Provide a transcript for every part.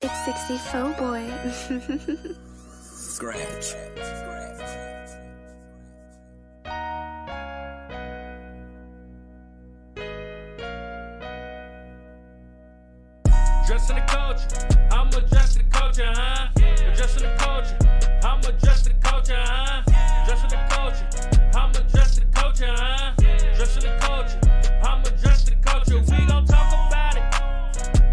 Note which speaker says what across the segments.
Speaker 1: It's 64 boy.
Speaker 2: Scratch.
Speaker 3: Dressing the culture, I'm adjusting the culture, huh? Adjusting the culture, I'm adjusting the culture, huh? Dressing the culture, I'm adjusting the culture, huh? Dressing the culture, I'm adjusting the culture. We gon' talk about it.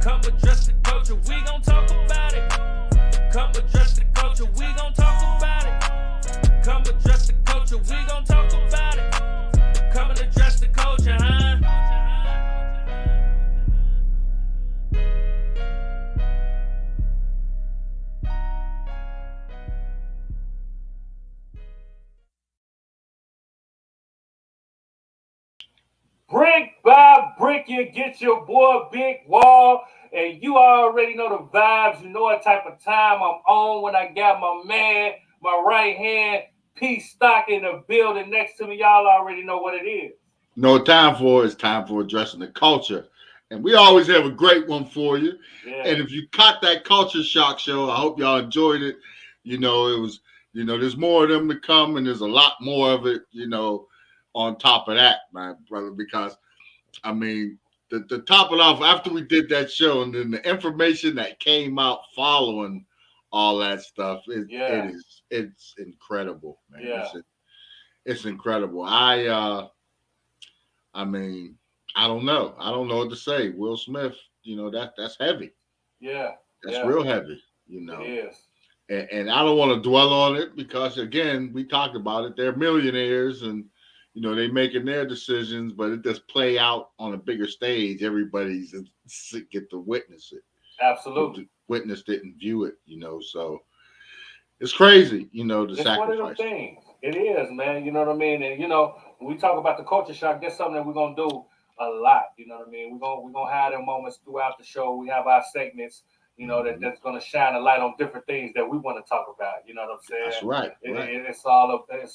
Speaker 3: Come adjust the culture, we gon' talk about it. Come adjust the culture, we gon' talk about it. Come adjust the culture, we gon' talk about it. Come and adjust the culture, huh? Brick by brick, you get your boy Big Wall, and you already know the vibes. You know what type of time I'm on when I got my man, my right hand, P.stock in the building next to me. Y'all already know what it is.
Speaker 4: No time for it. It's time for addressing the culture. And we always have a great one for you.
Speaker 3: Yeah.
Speaker 4: And if you caught that Culture Shock show, I hope y'all enjoyed it. You know, it was, there's more of them to come, and there's a lot more of it, on top of that, my brother, because, I mean, to top it off, after we did that show, and then the information that came out following all that stuff, it's incredible, man.
Speaker 3: Yeah.
Speaker 4: It's incredible. I mean, I don't know. I don't know what to say. Will Smith, that's heavy.
Speaker 3: Yeah.
Speaker 4: That's real heavy,
Speaker 3: It is.
Speaker 4: And I don't want to dwell on it because, again, we talked about it. They're millionaires and, they making their decisions, but it does play out on a bigger stage. Everybody's get to witness it.
Speaker 3: Absolutely.
Speaker 4: Witnessed it and view it, so it's crazy, the
Speaker 3: it's
Speaker 4: sacrifice.
Speaker 3: One of them things. It is, man. You know what I mean? And, when we talk about the culture shock, that's something that we're going to do a lot. You know what I mean? We're gonna have them moments throughout the show. We have our segments, that's going to shine a light on different things that we want to talk about. You know what I'm saying?
Speaker 4: That's right.
Speaker 3: It's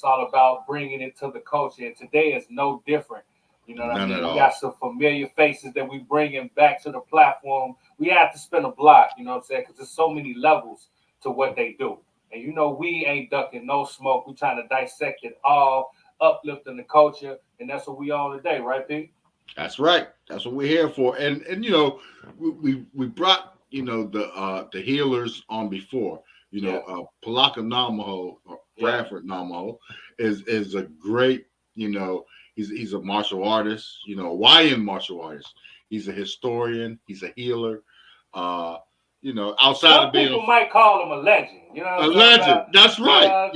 Speaker 3: all about bringing it to the culture. And today is no different. You know what I mean? We got some familiar faces that we bringing back to the platform. We have to spin a block, you know what I'm saying? Because there's so many levels to what they do. And, we ain't ducking no smoke. We're trying to dissect it all, uplifting the culture. And that's what we on today, right, P?
Speaker 4: That's right. That's what we're here for. And we brought, the healers on before. PALAKA NAMAHOE, or Bradford NAMAHOE, is a great, he's a martial artist, Hawaiian martial artist. He's a historian. He's a healer. Outside
Speaker 3: Some
Speaker 4: of being
Speaker 3: people might call him a legend.
Speaker 4: A legend. That's right. I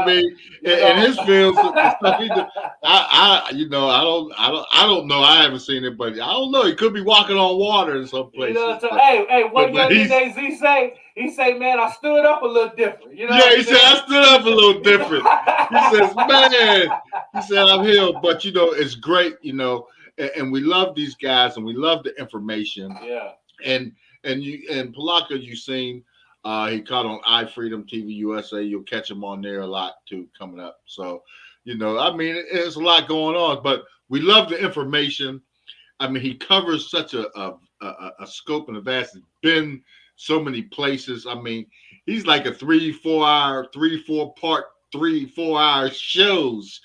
Speaker 4: mean, in his films, the stuff he do, I don't know. I haven't seen it, but I don't know. He could be walking on water in some places.
Speaker 3: What young Z say? He say, man, I stood up a little different.
Speaker 4: He said, I stood up a little different. He says, man, I'm here, but it's great, and we love these guys, and we love the information.
Speaker 3: Yeah.
Speaker 4: And PALAKA, you've seen. He caught on iFreedom TV USA. You'll catch him on there a lot too coming up. So, I mean, there's a lot going on, but we love the information. I mean, he covers such a scope and a vast. He's been so many places. I mean, he's like a 3-4 hour shows.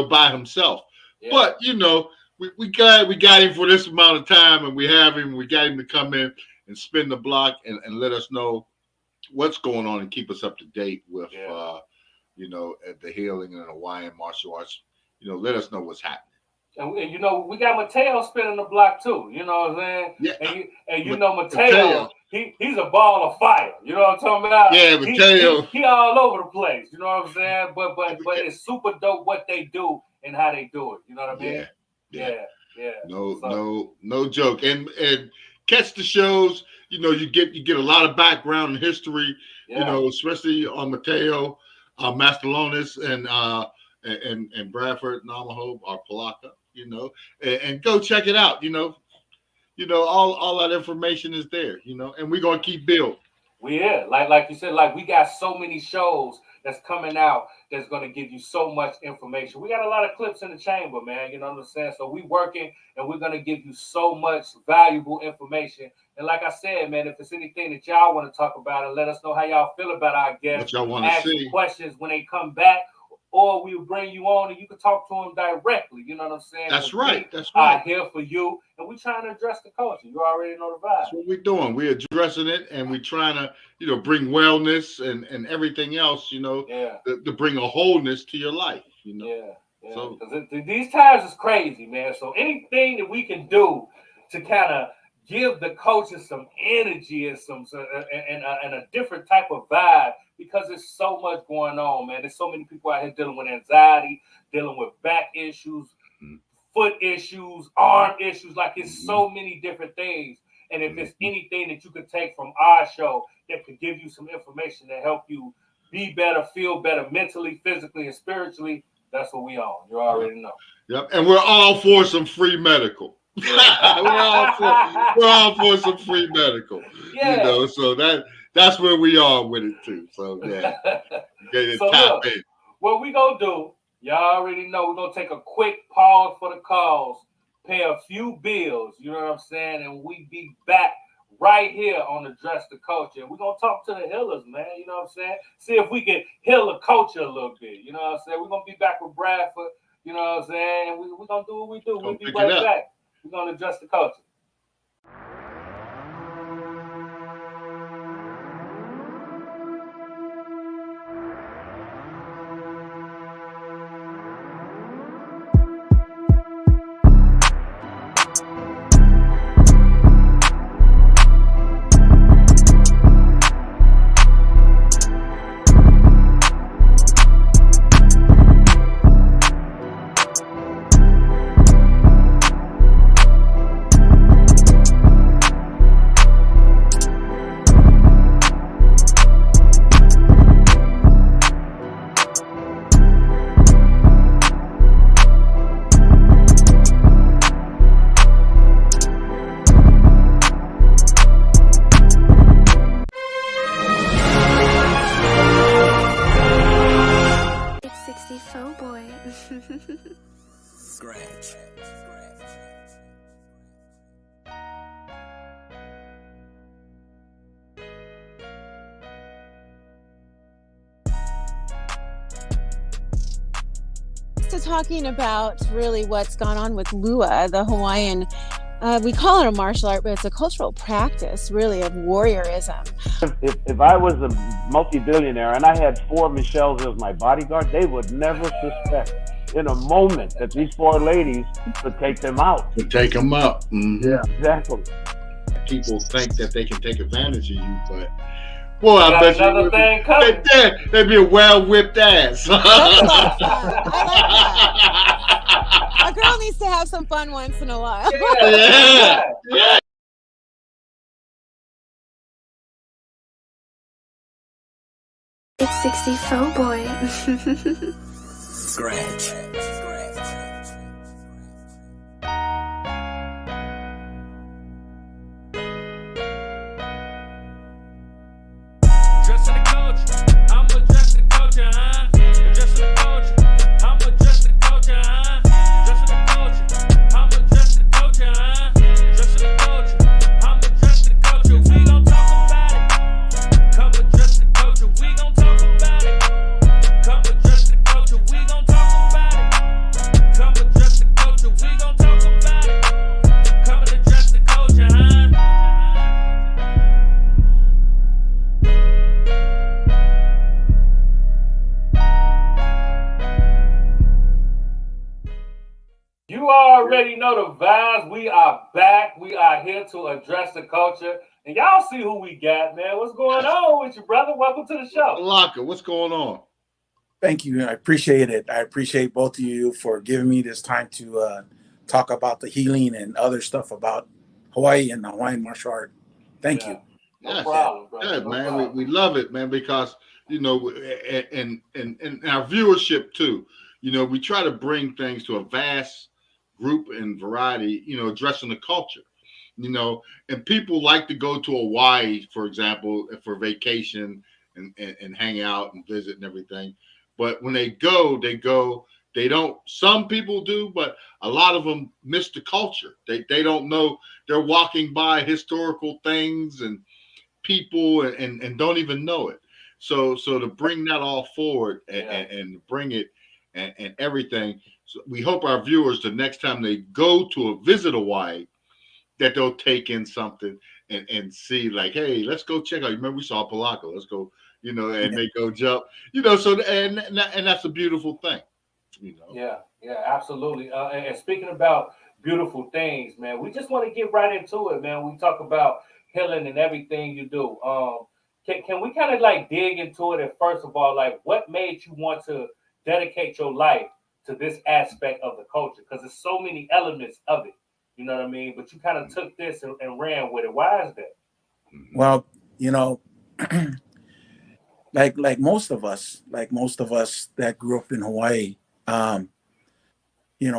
Speaker 4: By himself. Yeah. But we got him for this amount of time, and we have him. We got him to come in and spin the block and let us know what's going on and keep us up to date with, the healing and the Hawaiian martial arts. Let us know what's happening.
Speaker 3: And we got Mateo spinning the block too. You know what I'm saying?
Speaker 4: Yeah.
Speaker 3: And Mateo, he's a ball of fire. You know what I'm talking about?
Speaker 4: Yeah, Mateo.
Speaker 3: He all over the place. You know what I'm saying? But it's super dope what they do and how they do it. You know what I mean? Yeah.
Speaker 4: No joke. And catch the shows. You get a lot of background and history. Especially on Mateo, Mastellones, and Bradford NAMAHOE or PALAKA. And go check it out. All that information is there. And we're gonna keep building.
Speaker 3: Like you said, like we got so many shows that's coming out that's going to give you so much information. We got a lot of clips in the chamber, man. You know what I'm saying? So we working and we're going to give you so much valuable information. And like I said, man, if it's anything that y'all want to talk about and let us know how y'all feel about our guests,
Speaker 4: what y'all want to see,
Speaker 3: questions when they come back, or we'll bring you on and you can talk to them directly. You know what I'm saying?
Speaker 4: That's right. That's right.
Speaker 3: I'm here for you, and we're trying to address the culture. You already know the vibe.
Speaker 4: That's what we're doing. We're addressing it, and we're trying to, bring wellness and everything else, to bring a wholeness to your life,
Speaker 3: Yeah. So these times is crazy, man. So anything that we can do to kind of give the coaches some energy and and a different type of vibe, because there's so much going on, man. There's so many people out here dealing with anxiety, dealing with back issues, foot issues, arm issues. Like, it's so many different things. And if it's anything that you could take from our show that could give you some information to help you be better, feel better mentally, physically, and spiritually, that's what we on. You already know.
Speaker 4: Yep. And we're all for some free medical. Yeah. we're all for some free medical.
Speaker 3: Yeah.
Speaker 4: So that's where we are with it too. So yeah.
Speaker 3: Look, what we gonna do, y'all already know, we're gonna take a quick pause for the calls, pay a few bills, you know what I'm saying, and we be back right here on Address the Culture. We're gonna talk to the healers, man. You know what I'm saying? See if we can heal the culture a little bit. You know what I'm saying? We're gonna be back with Bradford, you know what I'm saying? And we're gonna do what we do. We'll be right back. We're going to Address the Culture.
Speaker 1: Scratch.
Speaker 2: So talking about really what's gone on with Lua, the Hawaiian, we call it a martial art, but it's a cultural practice really of warriorism.
Speaker 5: If I was a multi-billionaire and I had 4 Michelles as my bodyguard, they would never suspect in a moment that these 4 ladies could take them out.
Speaker 4: To take them up. Mm-hmm.
Speaker 5: Yeah, exactly.
Speaker 4: People think that they can take advantage of you, but boy, I bet you they'd be a well-whipped ass.
Speaker 2: That's a lot of fun. I like that. A girl needs to have some fun once in a while.
Speaker 4: Yeah.
Speaker 6: It's 64 boy.
Speaker 1: Scratch.
Speaker 3: Addressing the culture, I'm addressing the culture, huh? Addressing the culture, I'm addressing the culture, huh? Addressing the culture, I'm addressing the culture, huh? Addressing the culture, I'm addressing the culture. We gon' talk about it. Come address the culture, we gon' talk about it. Come address the culture, we gon' talk about it. Come address the culture, we gon' talk about it. Come and address the culture, huh? You already know the vibes. We are back. We are here to address the culture. And y'all see who we got, man. What's going on with you, brother? Welcome to the show.
Speaker 4: PALAKA, what's going on?
Speaker 7: Thank you. I appreciate it. I appreciate both of you for giving me this time to talk about the healing and other stuff about Hawaii and the Hawaiian martial art. Thank you.
Speaker 3: No problem, brother.
Speaker 4: Yeah,
Speaker 3: no
Speaker 4: man.
Speaker 3: problem.
Speaker 4: We love it, man, because, and our viewership too, we try to bring things to a vast group and variety, addressing the culture, and people like to go to Hawaii, for example, for vacation and hang out and visit and everything. But when they go, they don't, some people do, but a lot of them miss the culture. They don't know, they're walking by historical things and people and don't even know it. So to bring that all forward and bring it and everything. So we hope our viewers, the next time they go to a visit Hawaii, that they'll take in something and see, like, hey, let's go check out. Remember, we saw PALAKA. Let's go, and they go jump, So and that's a beautiful thing,
Speaker 3: Yeah, absolutely. And speaking about beautiful things, man, we just want to get right into it, man. We talk about healing and everything you do. Can we kind of like dig into it? And first of all, like, what made you want to dedicate your life to this aspect of the culture? Because there's so many elements of it. You know what I mean? But you kind of took this and ran with it. Why is that?
Speaker 7: Well, like most of us that grew up in Hawaii,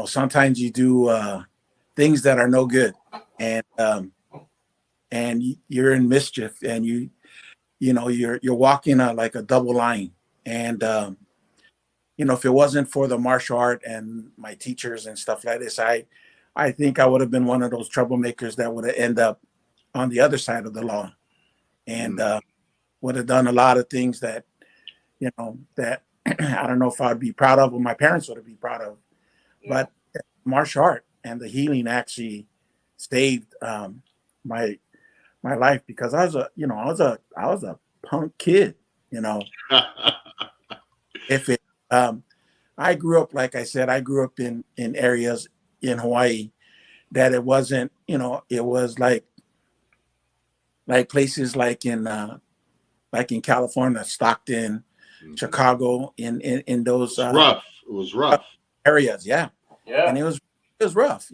Speaker 7: sometimes you do things that are no good, and you're in mischief, and you're walking like a double line, and if it wasn't for the martial art and my teachers and stuff like this, I think I would have been one of those troublemakers that would have ended up on the other side of the law, and would have done a lot of things that, that I don't know if I'd be proud of or my parents would be proud of. But martial art and the healing actually saved my life, because I was a punk kid, If it I grew up, like I said, in areas in Hawaii that it wasn't, it was like places like in California, Stockton, Chicago, in those
Speaker 4: rough. It was rough
Speaker 7: areas, yeah. And it was rough,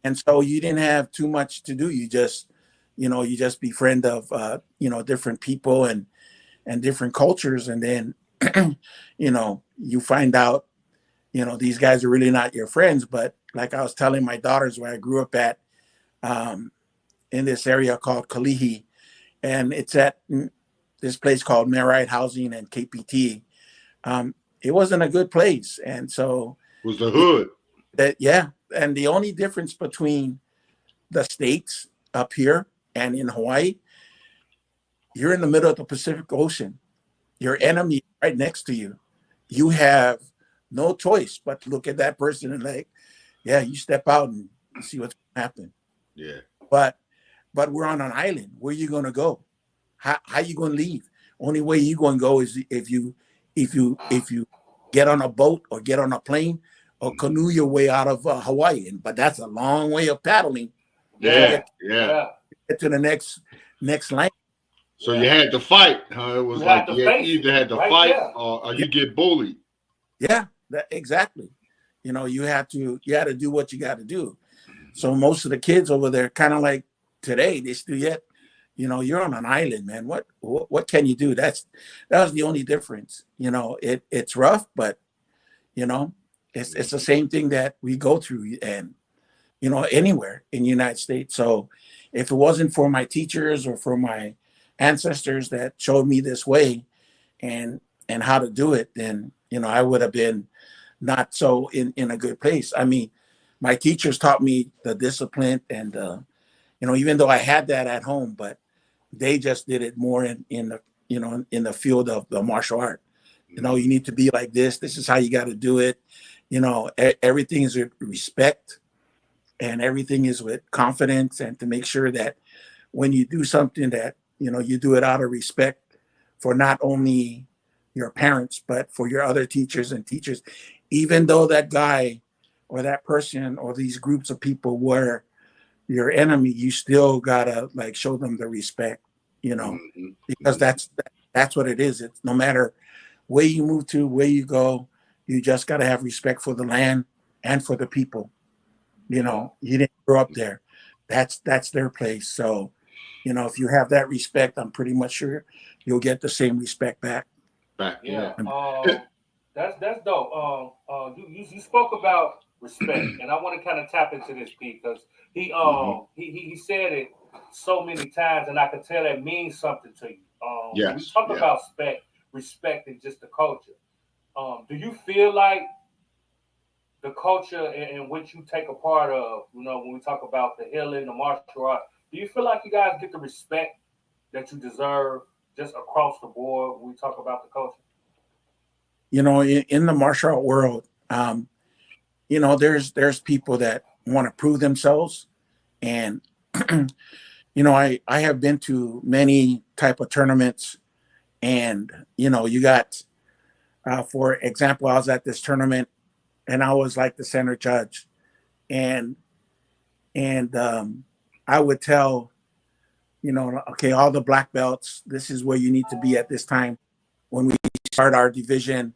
Speaker 7: and so you didn't have too much to do. You just befriend of different people and different cultures, and then you find out these guys are really not your friends. But like I was telling my daughters, where I grew up at, in this area called Kalihi, and it's at this place called Merite Housing and KPT. It wasn't a good place, and so
Speaker 4: it was the hood.
Speaker 7: And the only difference between the states up here and in Hawaii, you're in the middle of the Pacific Ocean. Your enemy is right next to you. You have no choice but to look at that person and you step out and see what's going to happen.
Speaker 4: Yeah.
Speaker 7: But we're on an island. Where are you going to go? How you going to leave? Only way you going to go is if you get on a boat or get on a plane or canoe your way out of Hawaii. But that's a long way of paddling.
Speaker 4: Get
Speaker 7: to the next lane.
Speaker 4: So you had to fight, huh? It was you either had to fight or you get bullied.
Speaker 7: Yeah, exactly. You had to do what you got to do. So most of the kids over there, kind of like today, they still you're on an island, man. What can you do? That was the only difference. It's rough, but it's the same thing that we go through, and anywhere in the United States. So if it wasn't for my teachers or for my ancestors that showed me this way and how to do it, then I would have been not so in a good place. I mean, my teachers taught me the discipline, and even though I had that at home, but they just did it more in the field of the martial art. You need to be like this. This is how you got to do it. Everything is with respect, and everything is with confidence, and to make sure that when you do something that you do it out of respect for not only your parents, but for your other teachers and teachers. Even though that guy or that person or these groups of people were your enemy, you still gotta show them the respect, because that's what it is. It's no matter where you move to, where you go, you just gotta have respect for the land and for the people. You didn't grow up there. That's their place. So, if you have that respect, I'm pretty much sure you'll get the same respect back.
Speaker 3: Yeah. That's dope. You spoke about respect, and I want to kind of tap into this, Pete, because he said it so many times, and I can tell that means something to you. When we
Speaker 4: Yes.
Speaker 3: talk
Speaker 4: Yeah.
Speaker 3: about respect and just the culture, do you feel like the culture in which you take a part of, when we talk about the healing, the martial art, do you feel like you guys get the respect that you deserve just across the board when we talk about the culture?
Speaker 7: In the martial art world, there's people that want to prove themselves, and I have been to many type of tournaments, and you got, for example, I was at this tournament, and I was like the center judge, and I would tell, okay, all the black belts, this is where you need to be at this time when we start our division.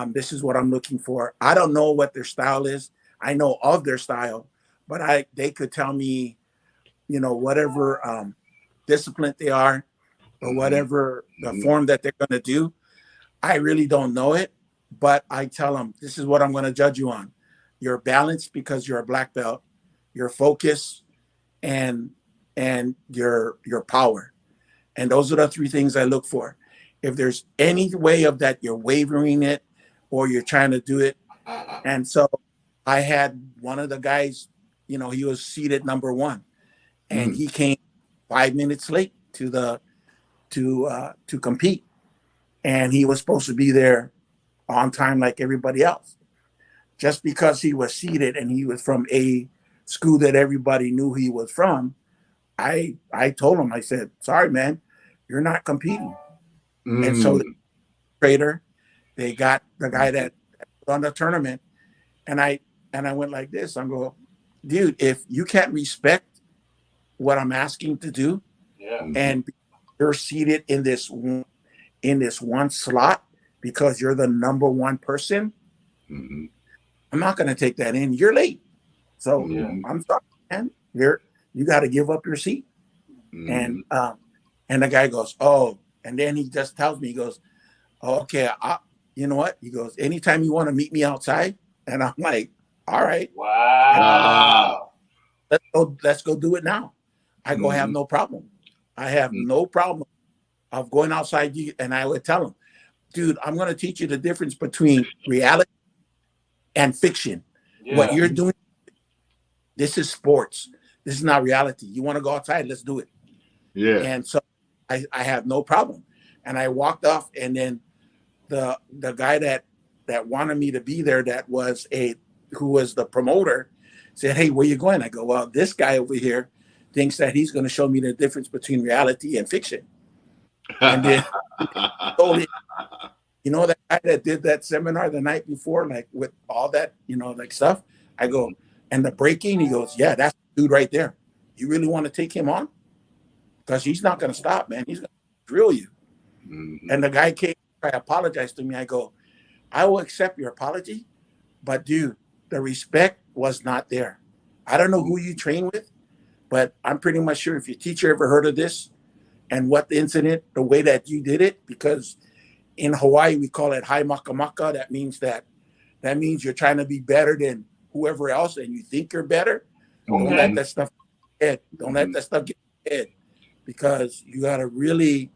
Speaker 7: This is what I'm looking for. I don't know what their style is. I know of their style, but they could tell me, whatever discipline they are, or whatever the form that they're going to do. I really don't know it, but I tell them, this is what I'm going to judge you on. You're balanced because you're a black belt, your focus, and your power. And those are the three things I look for. If there's any way of that you're wavering it or you're trying to do it. And so I had one of the guys, he was seated number 1, and he came 5 minutes late to compete. And he was supposed to be there on time like everybody else. Just because he was seated and he was from a school that everybody knew he was from, I told him, I said, sorry, man, you're not competing. And so the trader, they got the guy that put on the tournament, and I went like this. I'm going, dude, if you can't respect what I'm asking to do, and you're seated in this one slot because you're the number 1 person, I'm not going to take that in. You're late. So I'm sorry, man. You got to give up your seat. And the guy goes, oh, and then he just tells me, he goes, oh, okay, you know what? He goes, anytime you want to meet me outside. And I'm like, all right.
Speaker 3: Wow.
Speaker 7: Let's go do it now. I go, have no problem. I have no problem of going outside. And I would tell him, dude, I'm going to teach you the difference between reality and fiction. What you're doing, this is sports. This is not reality. You want to go outside? Let's do it.
Speaker 4: Yeah.
Speaker 7: And so I have no problem. And I walked off, and then the guy that wanted me to be there, who was the promoter, said, hey, where you going? I go, well, this guy over here thinks that he's going to show me the difference between reality and fiction. And then told him, that guy that did that seminar the night before, like with all that, like stuff. I go, and the breaking, he goes, yeah, that's the dude right there. You really want to take him on? Because he's not going to stop, man. He's going to drill you. And the guy came, I apologized to me. I go, I will accept your apology, but dude, the respect was not there. I don't know who you train with, but I'm pretty much sure if your teacher ever heard of this and what the incident, the way that you did it, because in Hawaii, we call it hai makamaka. That means you're trying to be better than whoever else, and you think you're better. Don't let that stuff get in your head. Don't let that stuff get in your head, because you got to really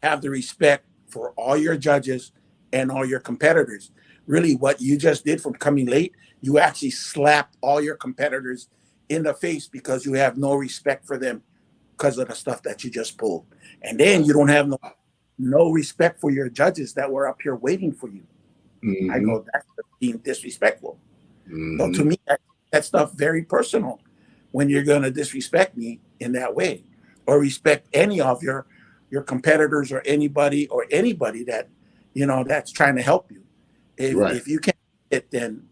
Speaker 7: have the respect for all your judges and all your competitors. Really, what you just did from coming late, you actually slapped all your competitors in the face because you have no respect for them because of the stuff that you just pulled. And then you don't have no respect for your judges that were up here waiting for you. I go, that's being disrespectful. So to me, that stuff very personal when you're going to disrespect me in that way, or respect any of your competitors or anybody that, that's trying to help you. If you can't do it, then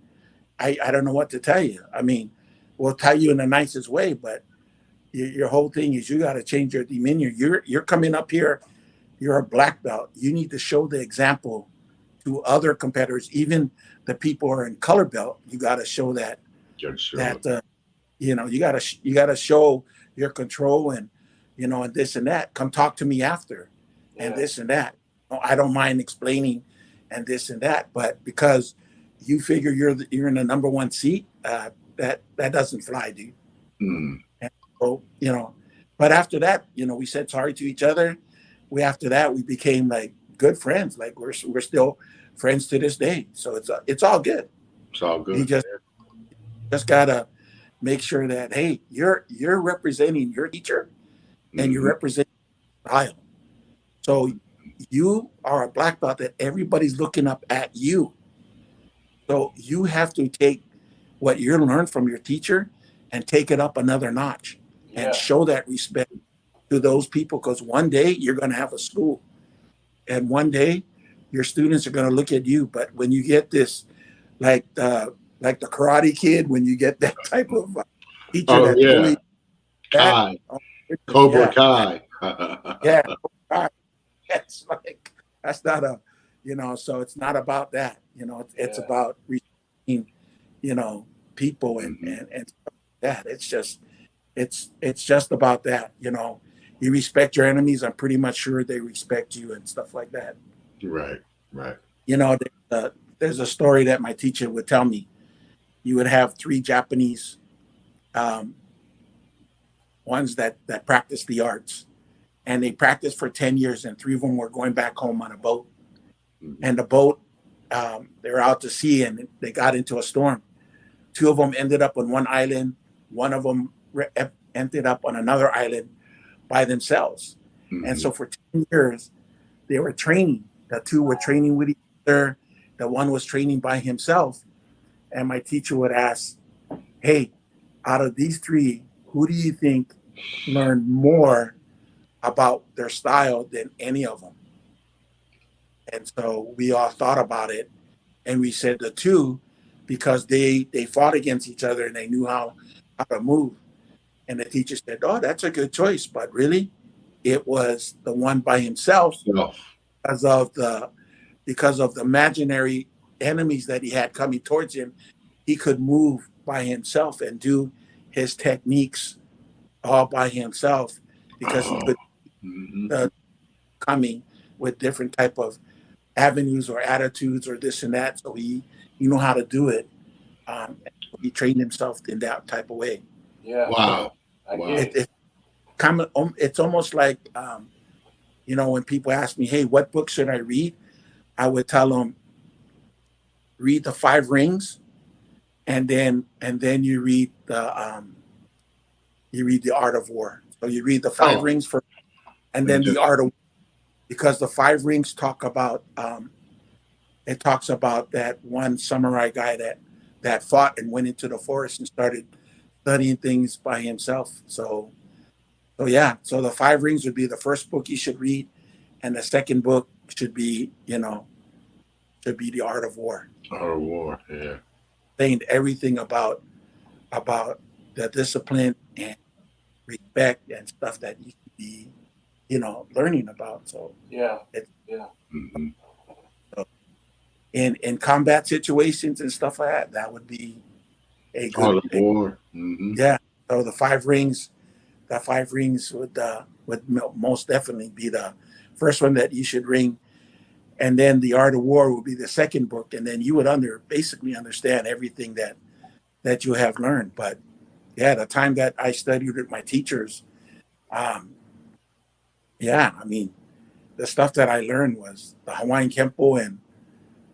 Speaker 7: I don't know what to tell you. I mean, we'll tell you in the nicest way, but your whole thing is you got to change your demeanor. You're coming up here, you're a black belt. You need to show the example to other competitors, even the people who are in color belt. You got to show that you got to show your control and and this and that. Come talk to me after, and this and that. I don't mind explaining, and this and that. But because you figure you're in the number 1 seat, that doesn't fly, dude. And so but after that, we said sorry to each other. after that we became like good friends. Like we're still friends to this day. So it's all good.
Speaker 4: It's all
Speaker 7: You
Speaker 4: good.
Speaker 7: just gotta make sure that, hey, you're representing your teacher and you're representing style. So you are a black belt that everybody's looking up at you. So you have to take what you learned from your teacher and take it up another notch and show that respect to those people, because one day you're going to have a school and one day your students are going to look at you. But when you get this, like the Karate Kid, when you get that type of teacher bullies,
Speaker 4: Kai. Cobra
Speaker 7: Kai.
Speaker 4: Yeah.
Speaker 7: It's like, that's not a, so it's not about that, it's about respecting, people and stuff like that. It's just about that, you respect your enemies. I'm pretty much sure they respect you and stuff like that.
Speaker 4: Right.
Speaker 7: There's a story that my teacher would tell me. You would have 3 Japanese ones that practice the arts, and they practiced for 10 years, and 3 of them were going back home on a boat. And the boat, they were out to sea and they got into a storm. 2 of them ended up on one island. 1 of them ended up on another island by themselves. And so for 10 years, they were training. The 2 were training with each other. The 1 was training by himself. And my teacher would ask, hey, out of these 3, who do you think learned more about their style than any of them? And so we all thought about it, and we said the 2, because they fought against each other and they knew how to move. And the teacher said, oh, that's a good choice, but really it was the one by himself because of the imaginary enemies that he had coming towards him. He could move by himself and do his techniques all by himself because he could coming with different type of avenues or attitudes or this and that. So he knew how to do it. He trained himself in that type of way.
Speaker 5: Yeah.
Speaker 4: Wow.
Speaker 7: It's almost like, when people ask me, hey, what book should I read? I would tell them, read the 5 Rings, and then you read the Art of War. So you read the 5 Rings first, and then the Art of War, because the 5 Rings talk about it talks about that one samurai guy that fought and went into the forest and started studying things by himself. So the 5 Rings would be the first book you should read, and the second book should be the Art of War.
Speaker 4: Art of War, yeah.
Speaker 7: Saying everything about the discipline and respect and stuff that you should be, learning about. So So in combat situations and stuff like that, that would be a good
Speaker 4: Art of War.
Speaker 7: Yeah. So the 5 Rings would most definitely be the first one that you should ring. And then the Art of War would be the second book. And then you would basically understand everything that you have learned. But yeah, the time that I studied with my teachers, the stuff that I learned was the Hawaiian Kempo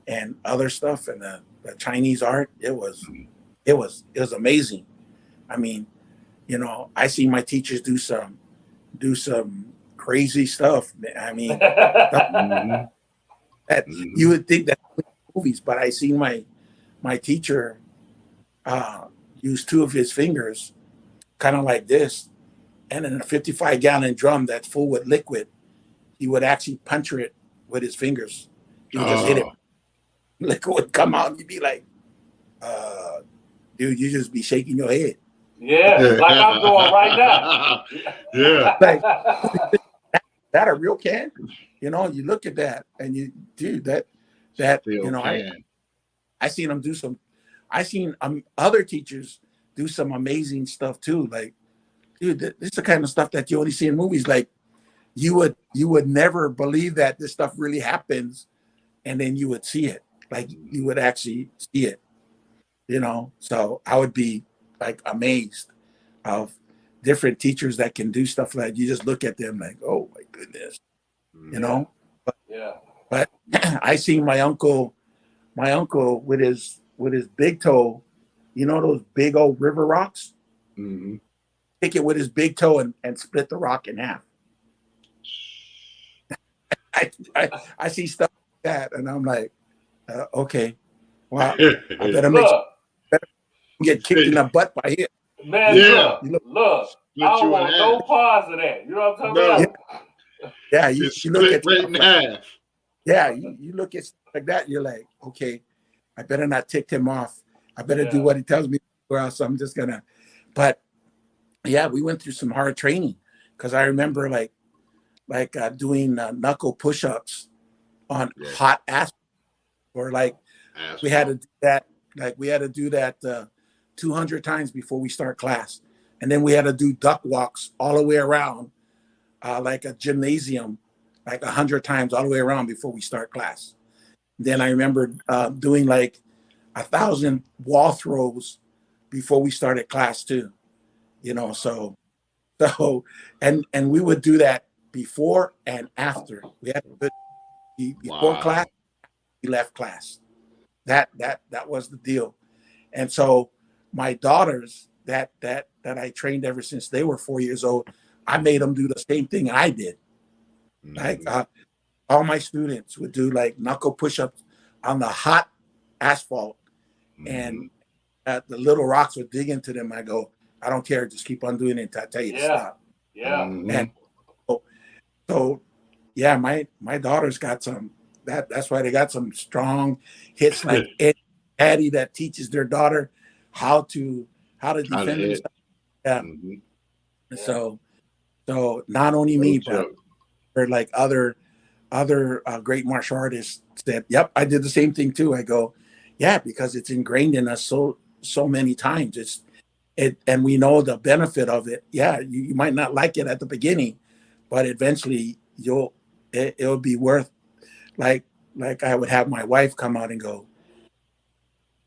Speaker 7: and other stuff, and the Chinese art. It was amazing. I mean, I see my teachers do some crazy stuff. I mean, that you would think that movies, but I seen my teacher use 2 of his fingers, kind of like this, and in a 55-gallon drum that's full with liquid, he would actually puncture it with his fingers. He would just hit it. Liquid would come out, and you'd be like, dude, you just be shaking your head.
Speaker 5: Yeah, like I'm doing right now.
Speaker 4: Yeah.
Speaker 7: Like, that a real can? You look at that and you do that. I seen them do some. I seen other teachers do some amazing stuff too. Like, dude, this is the kind of stuff that you only see in movies. Like, you would never believe that this stuff really happens, and then you would see it. Like, you would actually see it. So I would be like amazed of different teachers that can do stuff like you just look at them like, oh my goodness. you know.
Speaker 3: Yeah.
Speaker 7: But I see my uncle with his big toe, you know, those big old river rocks.
Speaker 4: Mm-hmm.
Speaker 7: Pick it with his big toe and split the rock in half. I see stuff like that, and I'm like, okay, well, I better make sure I get kicked in the butt by him.
Speaker 3: Man,
Speaker 4: Yeah.
Speaker 3: look. I don't want no parts of that. You know what I'm talking about?
Speaker 7: Yeah, you look at
Speaker 4: right in half.
Speaker 7: Yeah, you look at stuff like that, you're like, okay, I better not tick him off. I better do what he tells me, or else I'm just gonna. But yeah, we went through some hard training because I remember like doing knuckle push-ups on hot asphalt, or like we had to do that. Like we had to do that 200 times before we start class, and then we had to do duck walks all the way around, like a gymnasium, like 100 times all the way around before we start class. Then I remember doing like 1,000 wall throws before we started class too. You know, so and we would do that before and after. We had to do it before class, we left class. That was the deal. And so my daughters that I trained ever since they were 4 years old, I made them do the same thing I did. Like all my students would do like knuckle push-ups on the hot asphalt, and the little rocks would dig into them. I go, I don't care, just keep on doing it until I tell you to stop.
Speaker 3: Yeah.
Speaker 7: And so yeah, my daughters got some. That's why they got some strong hits, like Eddie Patty that teaches their daughter how to defend themselves. Yeah. So not only me, but like other great martial artists said, yep, I did the same thing too. I go, yeah, because it's ingrained in us so many times. And we know the benefit of it. Yeah, you might not like it at the beginning, but eventually it'll be worth, like I would have my wife come out and go,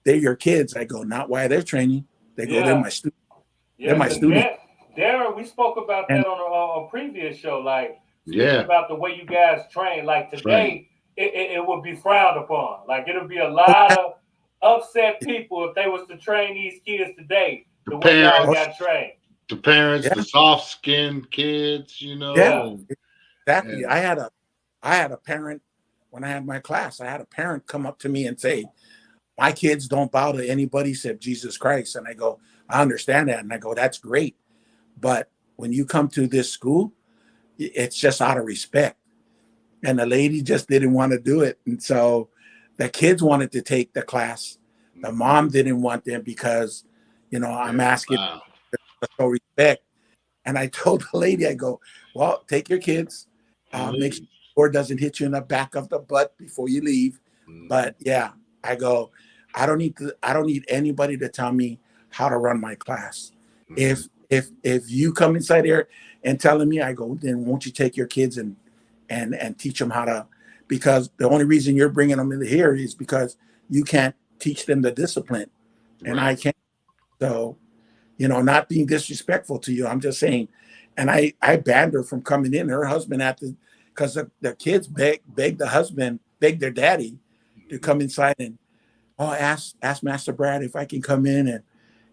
Speaker 7: they're your kids. I go, not why they're training. They go, they're my students. They're my students.
Speaker 3: Darren, we spoke about that on a previous show, like about the way you guys train. Like today, it would be frowned upon. Like it'll be a lot of upset people if they was to train these kids today. The way y'all got trained.
Speaker 4: The parents, the soft-skinned kids, you know.
Speaker 7: Yeah, exactly. I had a parent when I had my class. I had a parent come up to me and say, "My kids don't bow to anybody except Jesus Christ." And I go, "I understand that." And I go, "That's great, but when you come to this school, it's just out of respect." And the lady just didn't want to do it, and so the kids wanted to take the class. The mom didn't want them because, I'm asking for respect. And I told the lady, I go, well, take your kids, make sure it doesn't hit you in the back of the butt before you leave. But yeah, I go, I don't need anybody to tell me how to run my class. If you come inside here and telling me, I go, then won't you take your kids and teach them how to, because the only reason you're bringing them in here is because you can't teach them the discipline, and I can't. So, not being disrespectful to you, I'm just saying. And I banned her from coming in. Her husband because the kids begged their daddy to come inside and ask Master Brad if I can come in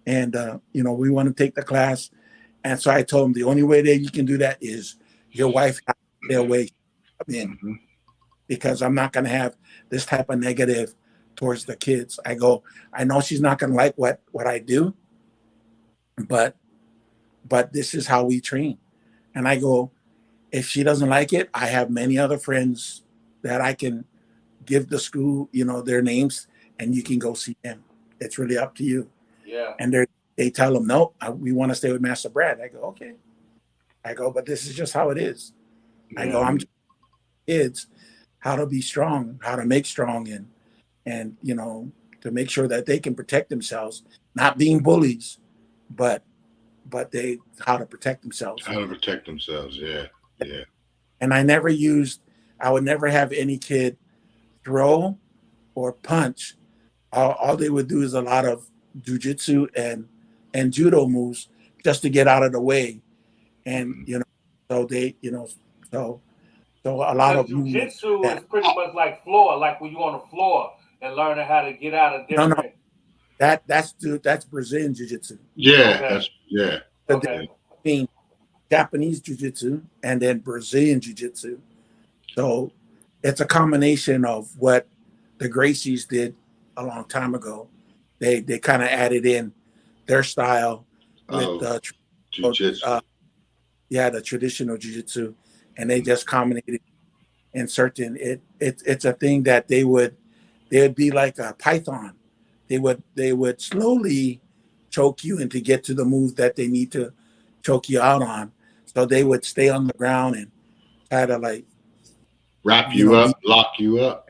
Speaker 7: and we want to take the class. And so I told him the only way that you can do that is your wife has to stay away from in, because I'm not going to have this type of negative towards the kids. I go, I know she's not going to like what I do, but this is how we train. And I go, if she doesn't like it, I have many other friends that I can give the school, their names, and you can go see them. It's really up to you.
Speaker 3: Yeah.
Speaker 7: And they tell them, no, we want to stay with Master Brad. I go, okay. I go, but this is just how it is. Yeah. I go, I'm just kids how to be strong, how to make strong, and to make sure that they can protect themselves, not being bullies, but they how to protect themselves.
Speaker 4: How to protect themselves, yeah.
Speaker 7: And I would never have any kid throw or punch. All they would do is a lot of jujitsu and judo moves just to get out of the way. And so So a lot
Speaker 3: But
Speaker 7: of movements
Speaker 3: jujitsu
Speaker 7: that,
Speaker 3: is pretty much like floor, like when you on the floor and learning how to get out of
Speaker 7: no,
Speaker 3: different.
Speaker 7: that's Brazilian jiu-jitsu.
Speaker 4: Yeah,
Speaker 3: Okay.
Speaker 4: that's yeah.
Speaker 7: The
Speaker 3: Okay.
Speaker 7: difference between Japanese jiu-jitsu and then Brazilian jiu-jitsu. So it's a combination of what the Gracies did a long time ago. They kind of added in their style with
Speaker 4: Oh,
Speaker 7: the
Speaker 4: jiu-jitsu.
Speaker 7: the traditional jiu-jitsu, and they just combinated in certain. It's a thing that they'd be like a python. They would slowly choke you and to get to the move that they need to choke you out on. So they would stay on the ground and try to like
Speaker 4: Wrap you up, lock you up,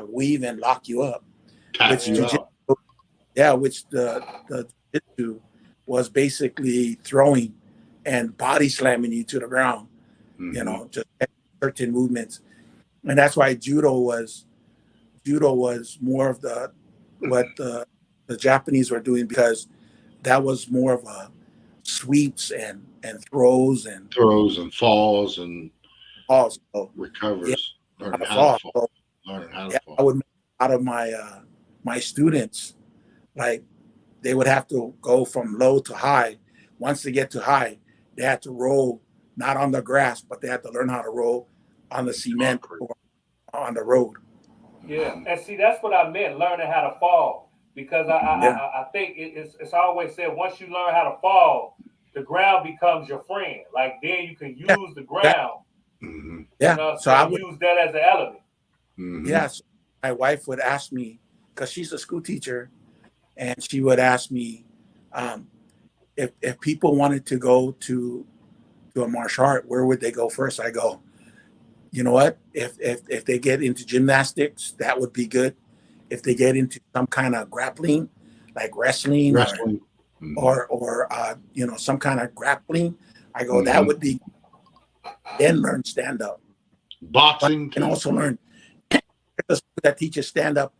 Speaker 7: weave and lock you up.
Speaker 4: tap
Speaker 7: Which
Speaker 4: you
Speaker 7: jiu-jitsu,
Speaker 4: out.
Speaker 7: which the jiu-jitsu was basically throwing and body slamming you to the ground.
Speaker 4: Mhm.
Speaker 7: You know, just certain movements, and that's why judo was more of what the Japanese were doing, because that was more of a sweeps and throws and
Speaker 4: Throws and falls and
Speaker 7: falls. So
Speaker 4: recovers. Learning
Speaker 7: to
Speaker 4: how
Speaker 7: fall.
Speaker 4: to
Speaker 7: So,
Speaker 4: fall. Learning how to
Speaker 7: I
Speaker 4: fall.
Speaker 7: would make out of my students, like they would have to go from low to high. Once they get to high, they had to roll not on the grass, but they had to learn how to roll on the cement or on the road.
Speaker 3: Yeah, and see, that's what I meant, learning how to fall. Because I think it's always said, once you learn how to fall, the ground becomes your friend. Like then you can use the ground.
Speaker 4: Mhm.
Speaker 7: Yeah.
Speaker 3: You know,
Speaker 7: So I would
Speaker 3: use that as an element.
Speaker 4: Mhm.
Speaker 7: Yes, my wife would ask me, because she's a school teacher, and she would ask me if people wanted to go to a martial art, where would they go first? I go, you know what? If they get into gymnastics, that would be good. If they get into some kind of grappling, like wrestling,
Speaker 4: Wrestling. Mhm.
Speaker 7: or some kind of grappling, I go, that
Speaker 4: Mhm.
Speaker 7: would be. Then learn stand up,
Speaker 4: Boxing.
Speaker 7: and also learn that teaches stand up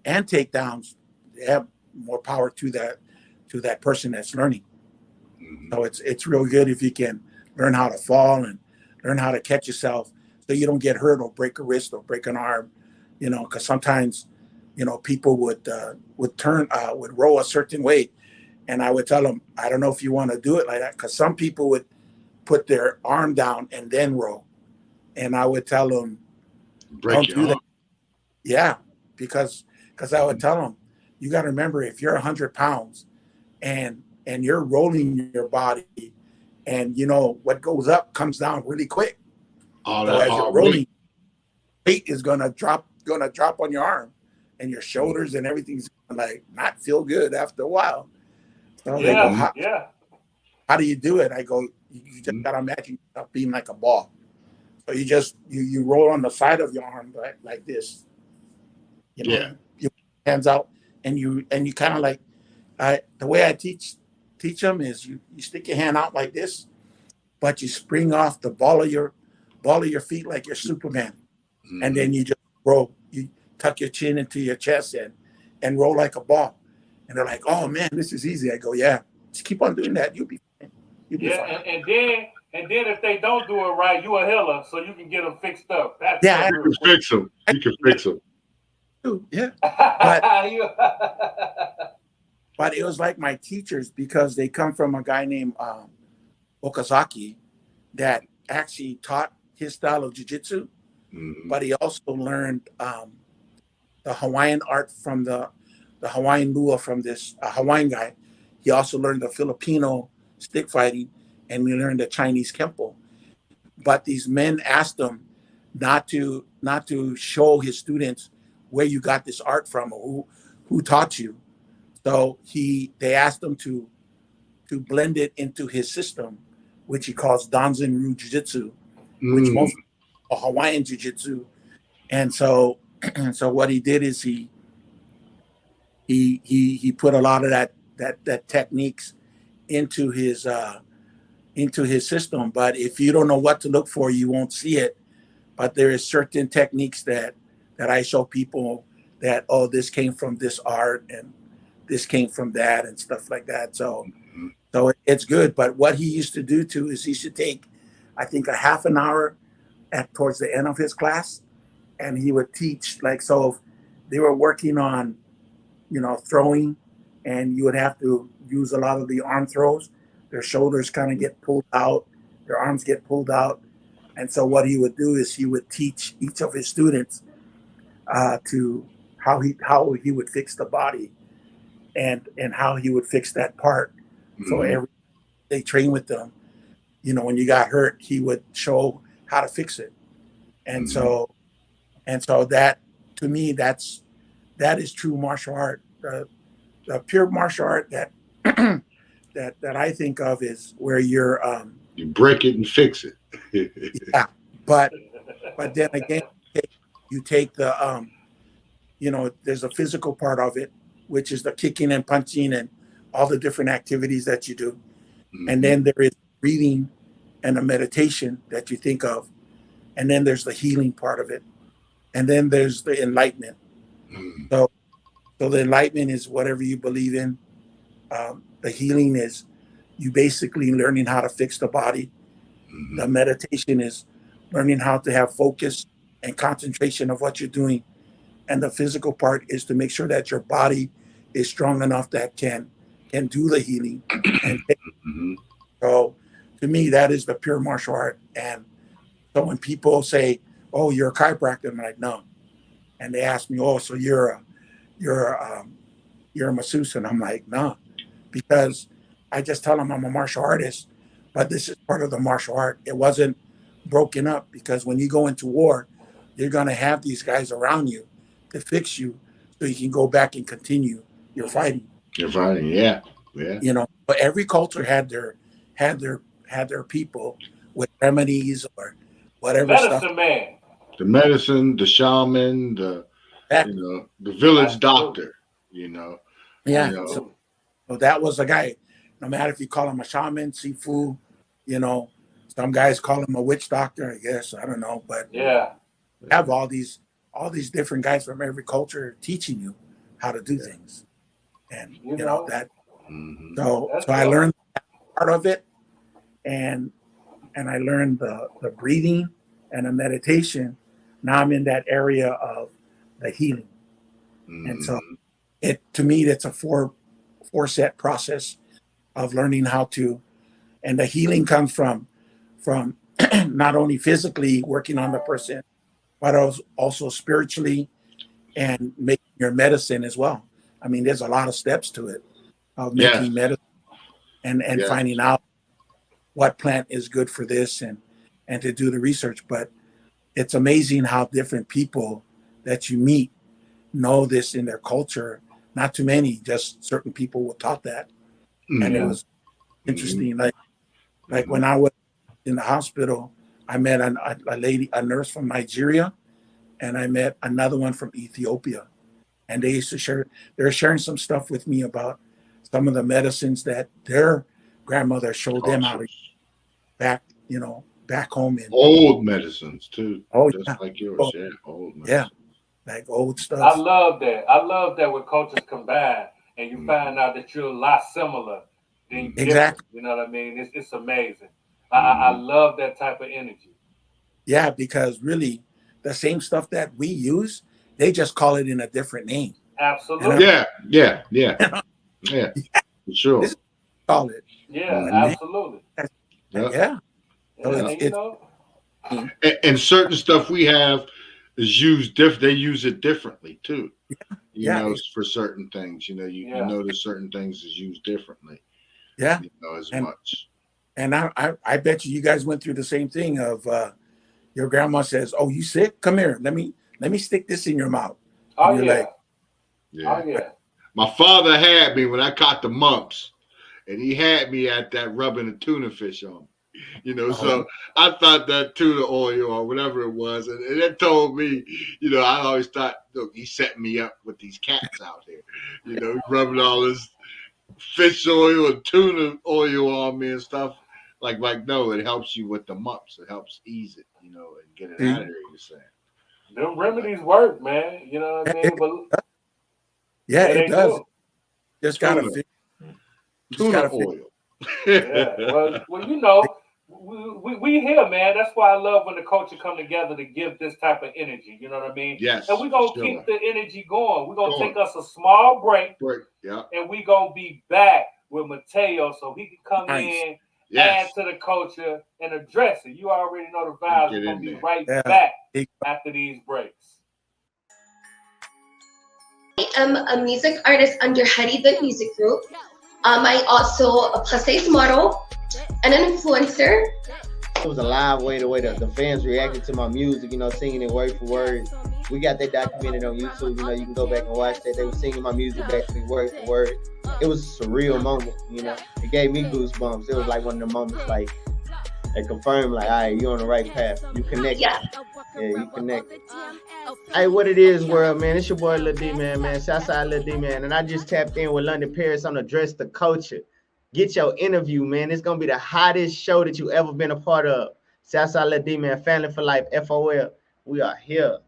Speaker 7: and takedowns. They have more power to that person that's learning.
Speaker 4: Mhm.
Speaker 7: So it's real good if you can learn how to fall and learn how to catch yourself, so you don't get hurt or break a wrist or break an arm. Because sometimes, people would roll a certain way, and I would tell them, I don't know if you want to do it like that, because some people would put their arm down and then roll, and I would tell them,
Speaker 4: Break
Speaker 7: don't
Speaker 4: your
Speaker 7: do that.
Speaker 4: arm.
Speaker 7: Yeah, because I would tell them, you got to remember, if you're 100 pounds and you're rolling your body, and what goes up comes down really quick.
Speaker 4: All
Speaker 7: So
Speaker 4: that
Speaker 7: as you're
Speaker 4: hard
Speaker 7: rolling,
Speaker 4: weight.
Speaker 7: weight is gonna drop on your arm, and your shoulders and everything's gonna like not feel good after a while. So they go, how do you do it? I go, you just gotta imagine yourself being like a ball. So you just you roll on the side of your arm like this.
Speaker 4: Yeah.
Speaker 7: Your hands out, and you kind of like, the way I teach them is you stick your hand out like this, but you spring off the ball of your feet like you're Superman,
Speaker 4: Mhm.
Speaker 7: and then you just roll. You tuck your chin into your chest and roll like a ball. And they're like, "Oh man, this is easy." I go, "Yeah, just keep on doing that. You'll be fine. You'll be fine."
Speaker 3: And then if they don't do it right, you a healer, so you can get them fixed up. That's
Speaker 7: Yeah,
Speaker 3: so
Speaker 4: You can fix them. You can fix them.
Speaker 7: Yeah,
Speaker 3: You-
Speaker 7: but it was like my teachers, because they come from a guy named Okazaki that actually taught his style of jiu-jitsu,
Speaker 4: Mhm.
Speaker 7: but he also learned the Hawaiian art from the Hawaiian lua from this Hawaiian guy. He also learned the Filipino stick fighting, and we learned the Chinese kempo. But these men asked him not to show his students where you got this art from, or who taught you. So they asked him to blend it into his system, which he calls Danzan Ryu Jiu-Jitsu, which most Hawaiian Jiu-Jitsu. And so what he did is he put a lot of that techniques into his system. But if you don't know what to look for, you won't see it. But there is certain techniques that I show people that, oh, this came from this art and this came from that and stuff like that. So it's good. But what he used to do too is he should take, I think, a half an hour at towards the end of his class, and he would teach like, so if they were working on, throwing, and you would have to use a lot of the arm throws, their shoulders kind of get pulled out, their arms get pulled out. And so what he would do is he would teach each of his students to how he would fix the body and how he would fix that part. So every they train with them, when you got hurt, he would show how to fix it. And so that, to me, that is true martial art. The pure martial art that that I think of is where you're
Speaker 4: you break it and fix it.
Speaker 7: Yeah, but then again, you take the there's a physical part of it, which is the kicking and punching and all the different activities that you do. And then there is breathing and a meditation that you think of. And then there's the healing part of it. And then there's the enlightenment. So the enlightenment is whatever you believe in. The healing is you basically learning how to fix the body. The meditation is learning how to have focus and concentration of what you're doing. And the physical part is to make sure that your body is strong enough that can do the healing. And so to me, that is the pure martial art. And so when people say, "Oh, you're a chiropractor," I'm like, "No." And they ask me, "Oh, so you're a masseuse?" And I'm like, "No," because I just tell them I'm a martial artist, but this is part of the martial art. It wasn't broken up, because when you go into war, you're going to have these guys around you to fix you so you can go back and continue your fighting.
Speaker 4: You're fighting, yeah.
Speaker 7: But every culture had their people with remedies or whatever
Speaker 3: Medicine
Speaker 7: stuff.
Speaker 3: man.
Speaker 4: The medicine, the shaman, the village doctor,
Speaker 7: Yeah. So that was the guy. No matter if you call him a shaman, sifu, some guys call him a witch doctor, I guess. I don't know. But
Speaker 3: yeah,
Speaker 7: have all these different guys from every culture teaching you how to do things. And that. So I learned that part of it, and I learned the breathing and the meditation. Now I'm in that area of the healing. And so to me, it's a four set process of learning how to, and the healing comes from not only physically working on the person, but also spiritually and making your medicine as well. I mean, there's a lot of steps to it of making medicine and finding out what plant is good for this and to do the research. But it's amazing how different people that you meet know this in their culture. Not too many, just certain people were taught that. And it was interesting. Like when I was in the hospital, I met a nurse from Nigeria, and I met another one from Ethiopia. And they used to they were sharing some stuff with me about some of the medicines that their grandmother showed them how to back home in.
Speaker 4: Old medicines too.
Speaker 7: Oh,
Speaker 4: just like yours, old medicine.
Speaker 7: Yeah, like old stuff.
Speaker 3: I love that when cultures combine and you find out that you're a lot similar than
Speaker 7: exactly.
Speaker 3: You know what I mean? It's amazing. I love that type of energy.
Speaker 7: Yeah, because really, the same stuff that we use, they just call it in a different name.
Speaker 3: Absolutely.
Speaker 4: Yeah. For sure.
Speaker 7: Call it.
Speaker 3: Yeah, absolutely.
Speaker 7: Yeah.
Speaker 4: And certain stuff we have is used different. They use it differently too. For certain things, you notice certain things is used differently.
Speaker 7: Yeah.
Speaker 4: Much.
Speaker 7: And I bet you guys went through the same thing of your grandma says, "Oh, you sick? Come here. Let me stick this in your mouth."
Speaker 3: Oh,
Speaker 7: and
Speaker 3: yeah.
Speaker 4: Yeah.
Speaker 3: Oh, yeah.
Speaker 4: My father had me when I caught the mumps, and he had me at that rubbing a tuna fish on me. So I thought that tuna oil or whatever it was, and it told me, I always thought, look, he's setting me up with these cats out here, rubbing all this fish oil and tuna oil on me and stuff. Like no, it helps you with the mumps. It helps ease it, and get it out of there. You're saying
Speaker 3: them remedies work, man. You know what I mean? But
Speaker 7: it does. Just gotta
Speaker 4: tuna oil.
Speaker 3: Yeah. Well, we here, man. That's why I love when the culture come together to give this type of energy. You know what I mean?
Speaker 4: Yes.
Speaker 3: And we're going to
Speaker 4: sure.
Speaker 3: keep the energy going. We're going to take us a small break.
Speaker 4: Yeah.
Speaker 3: And we're going to be back with Mateo so he can come in,
Speaker 4: Yes.
Speaker 3: add to the culture, and address it. You already know the vibes. We're going to be right
Speaker 7: Yeah.
Speaker 3: back after these breaks.
Speaker 8: I am a music artist under Hetty the Music Group. I also a plus size model and an influencer.
Speaker 9: It was a live way, the way the fans reacted to my music, you know, singing it word for word. We got that documented on YouTube, you know, you can go back and watch that. They were singing my music back to me word for word. It was a surreal moment, you know. It gave me goosebumps. It was like one of the moments, like, they confirmed, like, all right, you're on the right path. You connect.
Speaker 8: Yeah,
Speaker 9: you connect. Hey, what it is, world, man. It's your boy, Lil D, man. Southside Lil D, man. And I just tapped in with London Paris on Address the Culture. Get your interview, man. It's going to be the hottest show that you ever been a part of. Southside Lil D, man. Family for life, FOL. We are here.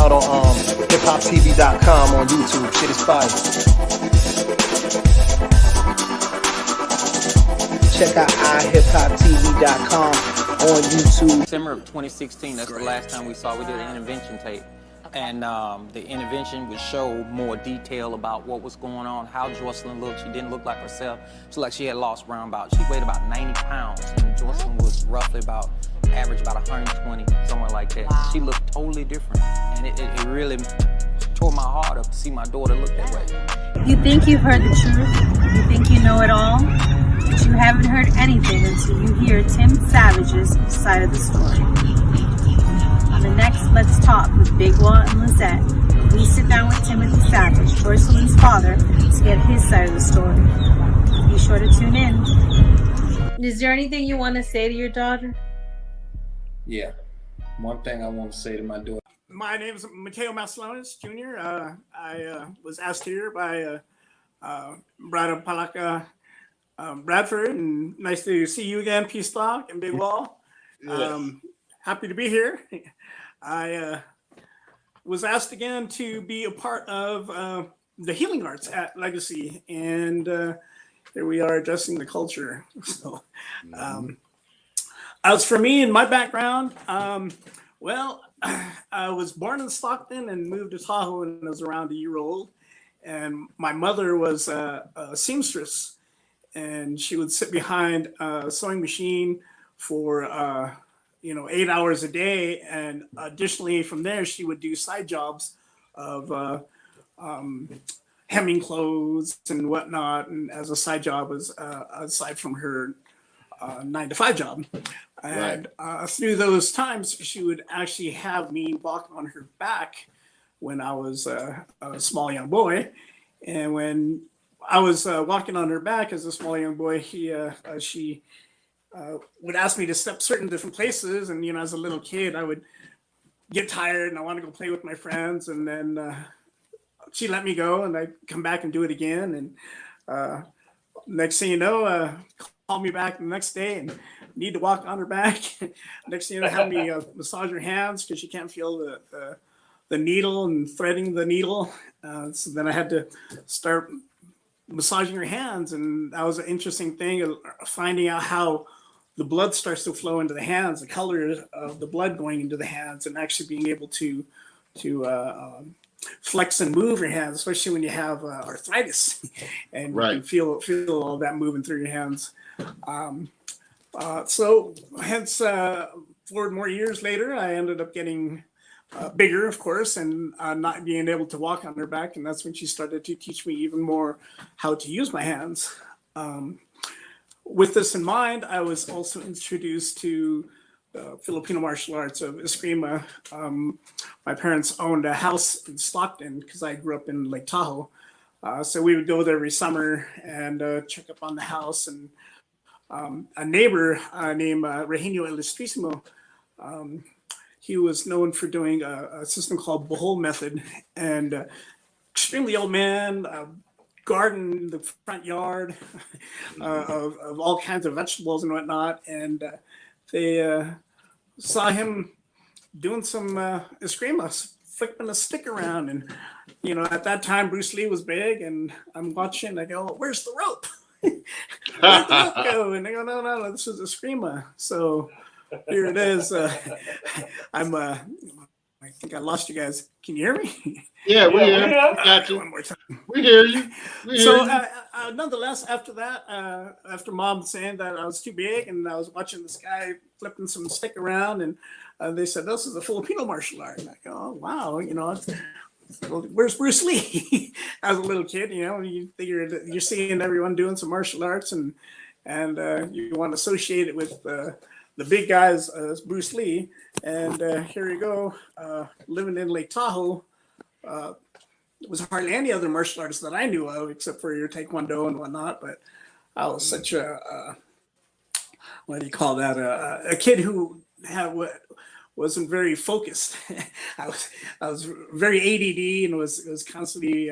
Speaker 10: Out on hiphoptv.com on YouTube. Shit is fire. Check out hiphoptv.com on YouTube.
Speaker 11: December of 2016, that's the last time we saw. We did an intervention tape. And the intervention would show more detail about what was going on, how Jocelyn looked. She didn't look like herself. She looked like she had lost around she weighed about 90 pounds. And Jocelyn was roughly average about 120, somewhere like that. Wow. She looked totally different. And it really tore my heart up to see my daughter look that way.
Speaker 12: You think you've heard the truth, you think you know it all, but you haven't heard anything until you hear Tim Savage's side of the story. On the next Let's Talk with Bigg and Lizette, we sit down with Timothy Savage, Jocelyn's father, to get his side of the story. Be sure to tune in.
Speaker 2: Is there anything you want to say to your daughter?
Speaker 13: Yeah. One thing I want to say to my daughter.
Speaker 14: My name is Mateo Masellones, Jr. I was asked here by Brother Palaka Bradford, and nice to see you again, P.stock and Bigg. Yes. Happy to be here. I was asked again to be a part of the healing arts at Legacy, and here we are addressing the culture. So, as for me and my background, well, I was born in Stockton and moved to Tahoe when I was around a year old. And my mother was a seamstress, and she would sit behind a sewing machine for 8 hours a day. And additionally, from there, she would do side jobs of hemming clothes and whatnot, and as a side job, aside from her 9-to-5 job. And through those times, she would actually have me walk on her back when I was a small young boy. And when I was walking on her back as a small young boy, she would ask me to step certain different places. And, as a little kid, I would get tired and I want to go play with my friends. And then she'd let me go and I'd come back and do it again. And next thing you know, call me back the next day and need to walk on her back. Next thing you know, have me massage her hands because she can't feel the needle and threading the needle. So then I had to start massaging her hands, and that was an interesting thing of finding out how the blood starts to flow into the hands, the color of the blood going into the hands, and actually being able to flex and move your hands, especially when you have arthritis, and you can feel all that moving through your hands. So hence 4 more years later, I ended up getting bigger, of course, and not being able to walk on her back. And that's when she started to teach me even more how to use my hands. with this in mind, I was also introduced to the Filipino martial arts of Eskrima. My parents owned a house in Stockton because I grew up in Lake Tahoe. So we would go there every summer and check up on the house. And a neighbor named Reginio Ilustrísimo, he was known for doing a system called Bohol method, and extremely old man, garden in the front yard of all kinds of vegetables and whatnot. And they saw him doing some eskrima, flipping a stick around. And, you know, at that time, Bruce Lee was big, and I'm watching, I go, where's the rope? Where'd the rope go? And they go, no, this is eskrima. So here it is. I think I lost you guys. Can you hear me?
Speaker 4: Yeah, we hear you. Got you.
Speaker 14: One more time.
Speaker 4: We hear you.
Speaker 14: So nonetheless, after that, after Mom saying that I was too big and I was watching this guy flipping some stick around, and they said, this is a Filipino martial art. And I go, oh, wow, you know, where's Bruce Lee? As a little kid, you know, you figure that you're seeing everyone doing some martial arts, and you want to associate it with the big guys as Bruce Lee. And here you go, living in Lake Tahoe. There was hardly any other martial arts that I knew of except for your Taekwondo and whatnot. But I was such a what do you call that? A kid who wasn't very focused. I was very ADD and was constantly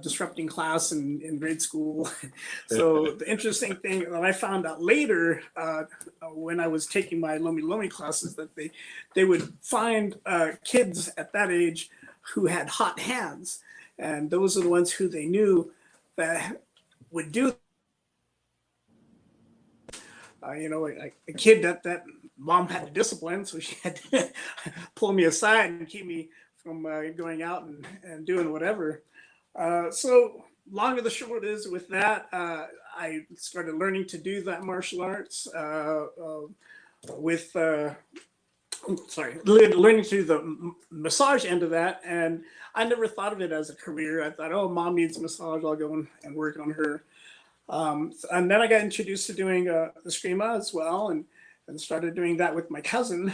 Speaker 14: disrupting class in grade school. So the interesting thing that I found out later when I was taking my Lomi Lomi classes, that they would find kids at that age who had hot hands, and those are the ones who they knew that would do. You know, a kid that mom had to discipline, so she had to pull me aside and keep me from going out and doing whatever. So long of the short is with that, I started learning to do that martial arts with, learning to do the massage end of that. And I never thought of it as a career. I thought, oh, mom needs a massage, I'll go and work on her. And then I got introduced to doing eskrima as well, and started doing that with my cousin,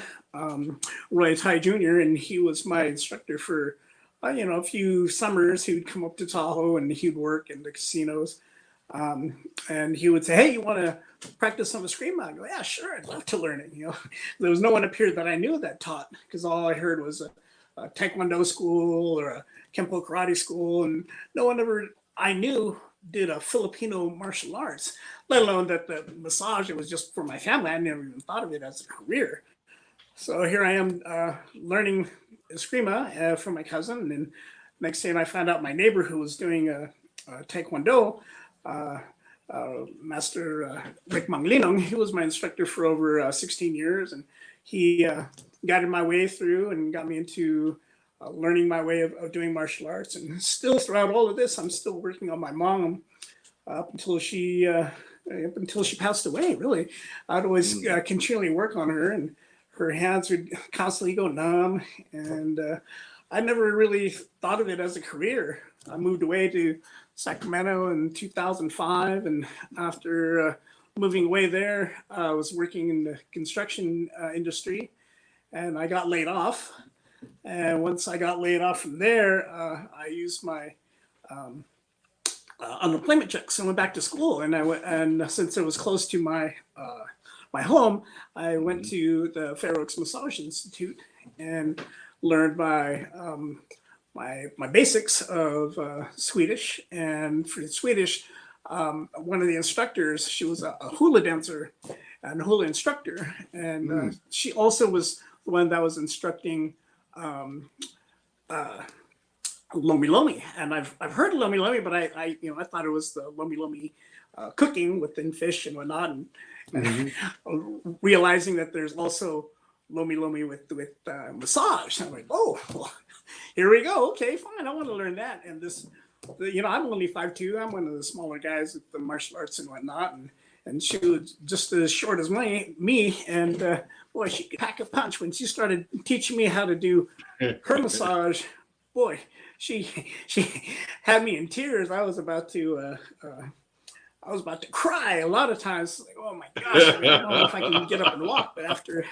Speaker 14: Roy Tai Jr., and he was my instructor for a few summers. He would come up to Tahoe and he'd work in the casinos. And he would say, hey, you want to practice some eskrima? I go, yeah, sure, I'd love to learn it. You know, there was no one up here that I knew that taught, because all I heard was a Taekwondo school or a Kempo karate school, and no one ever I knew did a Filipino martial arts, let alone that the massage, it was just for my family. I never even thought of it as a career. So here I am learning eskrima from my cousin, and next thing I found out my neighbor who was doing Taekwondo, Master Rick Manglinong, he was my instructor for over 16 years, and he guided my way through and got me into learning my way of doing martial arts. And still throughout all of this, I'm still working on my mom up until she passed away. Really, I'd always continually work on her, and her hands would constantly go numb, and I never really thought of it as a career. I moved away to Sacramento in 2005, and after moving away there, I was working in the construction industry, and I got laid off. And once I got laid off from there, I used my unemployment checks and went back to school. And since it was close to my home, I went to the Fair Oaks Massage Institute and learned my basics of Swedish. And for Swedish, one of the instructors, she was a hula dancer and hula instructor, and she also was the one that was instructing Lomi Lomi. And I've heard of Lomi Lomi, but I thought it was the Lomi Lomi cooking within fish and whatnot, and realizing that there's also Lomi Lomi with massage. I'm like, oh, well, here we go. Okay, fine. I want to learn that. And this, I'm only 5'2". I'm one of the smaller guys with the martial arts and whatnot, and she was just as short as me. And boy, she could pack a punch. When she started teaching me how to do her massage, boy, she had me in tears. I was about to I was about to cry a lot of times. Like, oh my gosh, I don't know if I can get up and walk. But after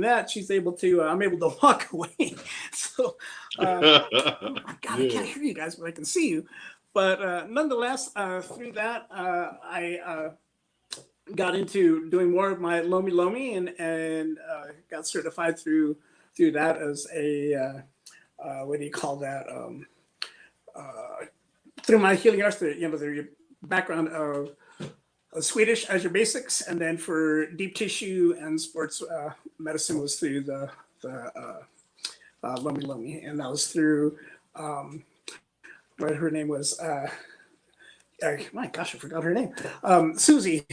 Speaker 14: that, she's able to. I'm able to walk away. So, oh my God, I can't hear you guys, but I can see you. But nonetheless, through that, I got into doing more of my Lomi Lomi and got certified through that as a what do you call that? Through my healing arts, the background of Swedish as your basics, and then for deep tissue and sports medicine was through the Lomi Lomi, and that was through what her name was. My gosh, I forgot her name. Susie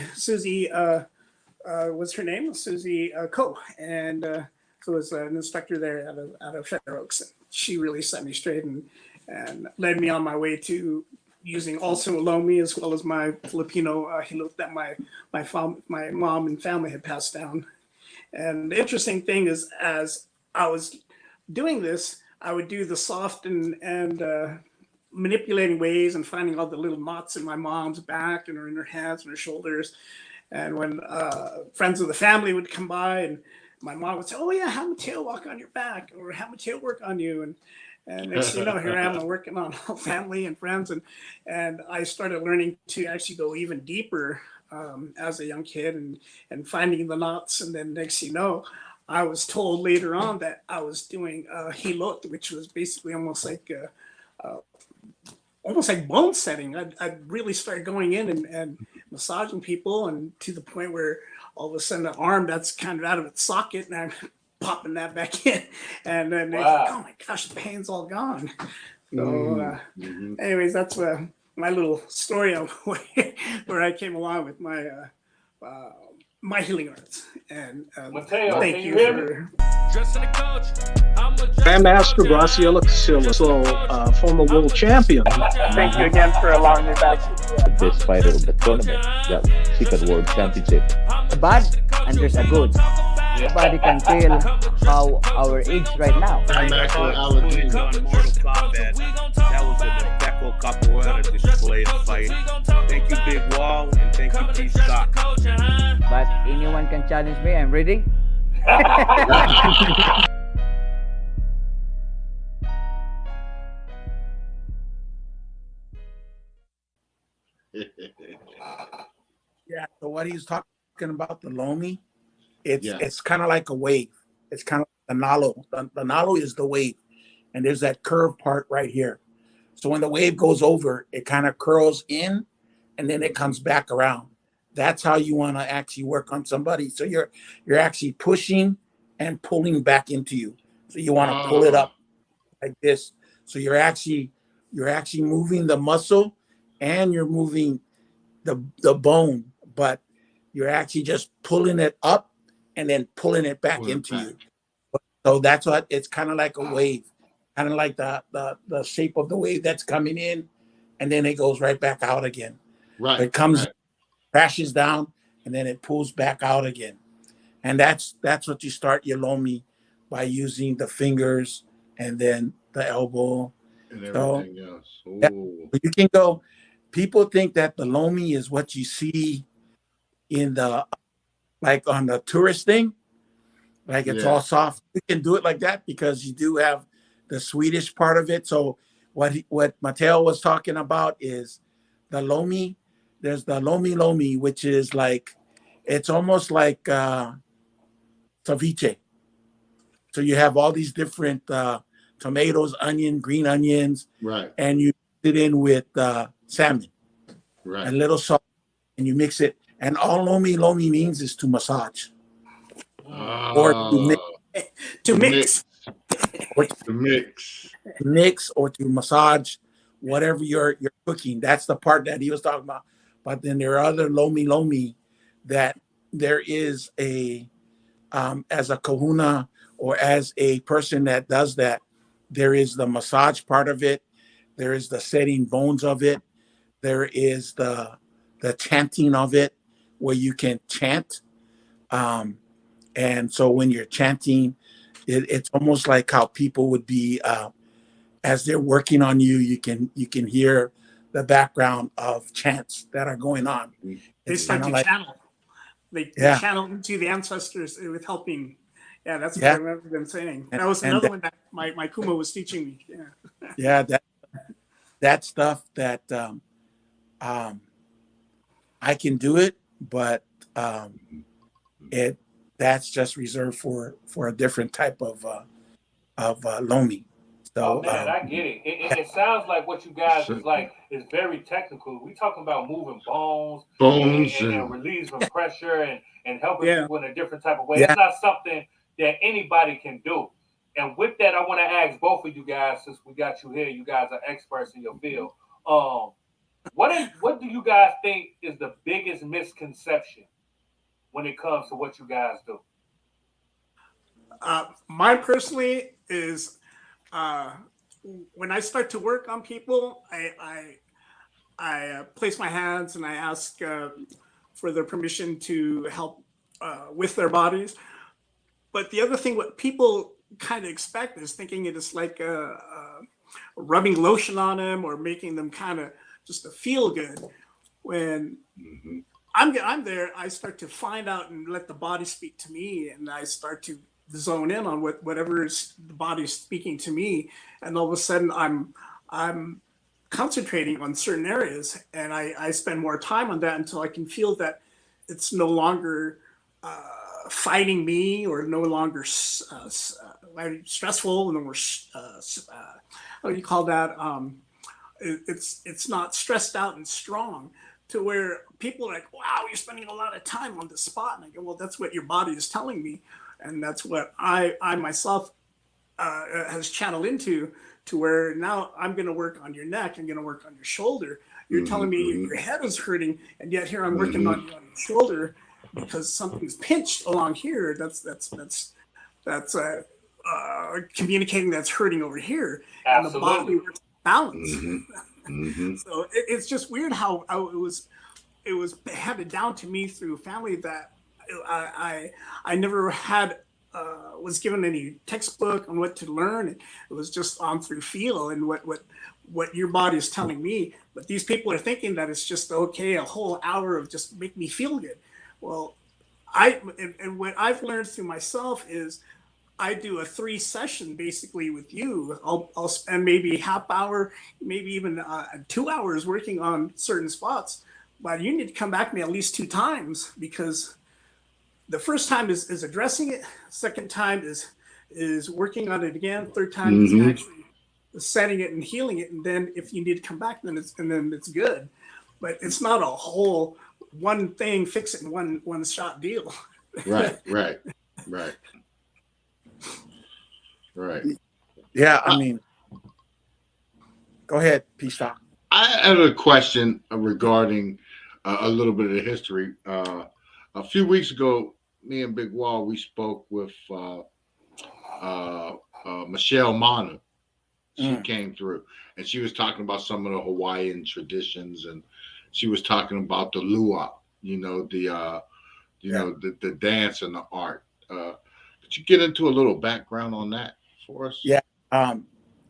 Speaker 14: was her name. Susie Coe, and so was an instructor there out of Fair Oaks. She really set me straight and led me on my way to using also Lomi as well as my Filipino hilot that my mom and family had passed down. And the interesting thing is, as I was doing this, I would do the soft and manipulating ways and finding all the little knots in my mom's back and in her hands and her shoulders. And when friends of the family would come by, and my mom would say, "Oh yeah, have Mateo walk on your back," or "Have Mateo work on you." And next thing you know, here I am working on family and friends, and I started learning to actually go even deeper as a young kid and finding the knots. And then next thing you know, I was told later on that I was doing hilot, which was basically almost like bone setting. I'd really start going in and massaging people, and to the point where all of a sudden the arm that's kind of out of its socket, and I'm popping that back in, and then they think, oh my gosh, the pain's all gone. So anyways, that's my little story of where I came along with my my healing arts. And
Speaker 15: Mateo,
Speaker 14: thank you for
Speaker 10: Grandmaster Graciela Casillas, former world champion.
Speaker 16: Thank you again for allowing me back.
Speaker 17: The best fighter of the tournament, the second world championship.
Speaker 18: A bad and there's a good. Nobody can tell how our age right now.
Speaker 15: On Mortal Kombat, that was a Deco Capoeira display of fight. Thank you, Big Wall, and thank you, P.stock.
Speaker 18: But anyone can challenge me. I'm ready.
Speaker 7: Yeah. So what he's talking about, the Lomi, it's kind of like a wave. It's kind of the nalo. The nalo is the wave, and there's that curved part right here. So when the wave goes over, it kind of curls in, and then it comes back around. That's how you want to actually work on somebody. So you're actually pushing and pulling back into you. So you want to pull it up like this. So you're actually moving the muscle, and you're moving the bone, but you're actually just pulling it up and then pulling it back into you. So that's what it's kind of like a wave, kind of like the shape of the wave that's coming in, and then it goes right back out again.
Speaker 4: Right.
Speaker 7: It comes, crashes down, and then it pulls back out again. And that's what you start your Lomi by using the fingers and then the elbow.
Speaker 4: And everything else.
Speaker 7: Yeah, you can go. People think that the Lomi is what you see in the, like on the tourist thing, like it's all soft. You can do it like that because you do have the Swedish part of it. So what Mateo was talking about is the Lomi. There's the Lomi Lomi, which is like, it's almost like ceviche. So you have all these different tomatoes, green onions,
Speaker 4: right? And
Speaker 7: you put it in with salmon,
Speaker 4: right?
Speaker 7: A little salt, and you mix it. And all Lomi Lomi means is to massage, or to mix, or to mix, or to massage, whatever you're cooking. That's the part that he was talking about. But then there are other Lomi Lomi that there is a as a kahuna or as a person that does that, there is the massage part of it. There is the setting bones of it. There is the chanting of it, where you can chant. And so when you're chanting, it's almost like how people would be as they're working on you. You can hear the background of chants that are going on.
Speaker 14: They
Speaker 7: It's
Speaker 14: start
Speaker 7: kind
Speaker 14: to
Speaker 7: of like,
Speaker 14: channel. They
Speaker 7: Yeah.
Speaker 14: channel into the ancestors with helping. Yeah, that's what
Speaker 7: Yeah.
Speaker 14: I remember them saying.
Speaker 7: And-
Speaker 14: That was
Speaker 7: and
Speaker 14: another
Speaker 7: that-
Speaker 14: one that my Kuma was teaching me. Yeah.
Speaker 7: yeah, that stuff that I can do it, but that's just reserved for a different type of lomi. So
Speaker 3: Oh man, I get it. It sounds like what you guys is like is very technical. We talking about moving bones and relieving pressure and helping people in a different type of way.
Speaker 7: Yeah.
Speaker 3: It's not something that anybody can do. And with that, I want to ask both of you guys, since we got you here, you guys are experts in your field. What do you guys think is the biggest misconception when it comes to what you guys do?
Speaker 14: Mine personally is when I start to work on people, I place my hands and I ask for their permission to help with their bodies. But the other thing, what people kind of expect is thinking it is like rubbing lotion on them or making them kind of just to feel good. When I'm there, I start to find out and let the body speak to me, and I start to zone in on whatever is the body speaking to me, and all of a sudden I'm concentrating on certain areas, and I spend more time on that until I can feel that it's no longer fighting me or no longer stressful, no more what do you call that? It's not stressed out and strong to where people are like, wow, you're spending a lot of time on this spot. And I go, well, that's what your body is telling me. And that's what I myself has channeled into, to where now I'm going to work on your neck. I'm going to work on your shoulder. You're telling me your head is hurting, and yet here I'm working on your shoulder because something's pinched along here. That's communicating that's hurting over here.
Speaker 3: Absolutely.
Speaker 14: And the body works balance. So it's just weird how it was handed down to me through family that I never had was given any textbook on what to learn. It was just on through feel and what your body is telling me. But these people are thinking that it's just okay, a whole hour of just make me feel good. Well, and what I've learned through myself is I do a 3 session basically with you. I'll spend maybe half hour, maybe even 2 hours working on certain spots. But you need to come back to me at least 2 times, because the first time is addressing it. Second time is working on it again. Third time is actually setting it and healing it. And then if you need to come back, then it's good. But it's not a whole one thing, fix it in one shot deal.
Speaker 4: Right.
Speaker 7: Yeah, I mean, go ahead, Pstock.
Speaker 4: I have a question regarding a little bit of the history. A few weeks ago, me and Big Wall, we spoke with Michelle Mana. She came through, and she was talking about some of the Hawaiian traditions, and she was talking about the luau, the dance and the art. Could you get into a little background on that for us?
Speaker 7: Yeah,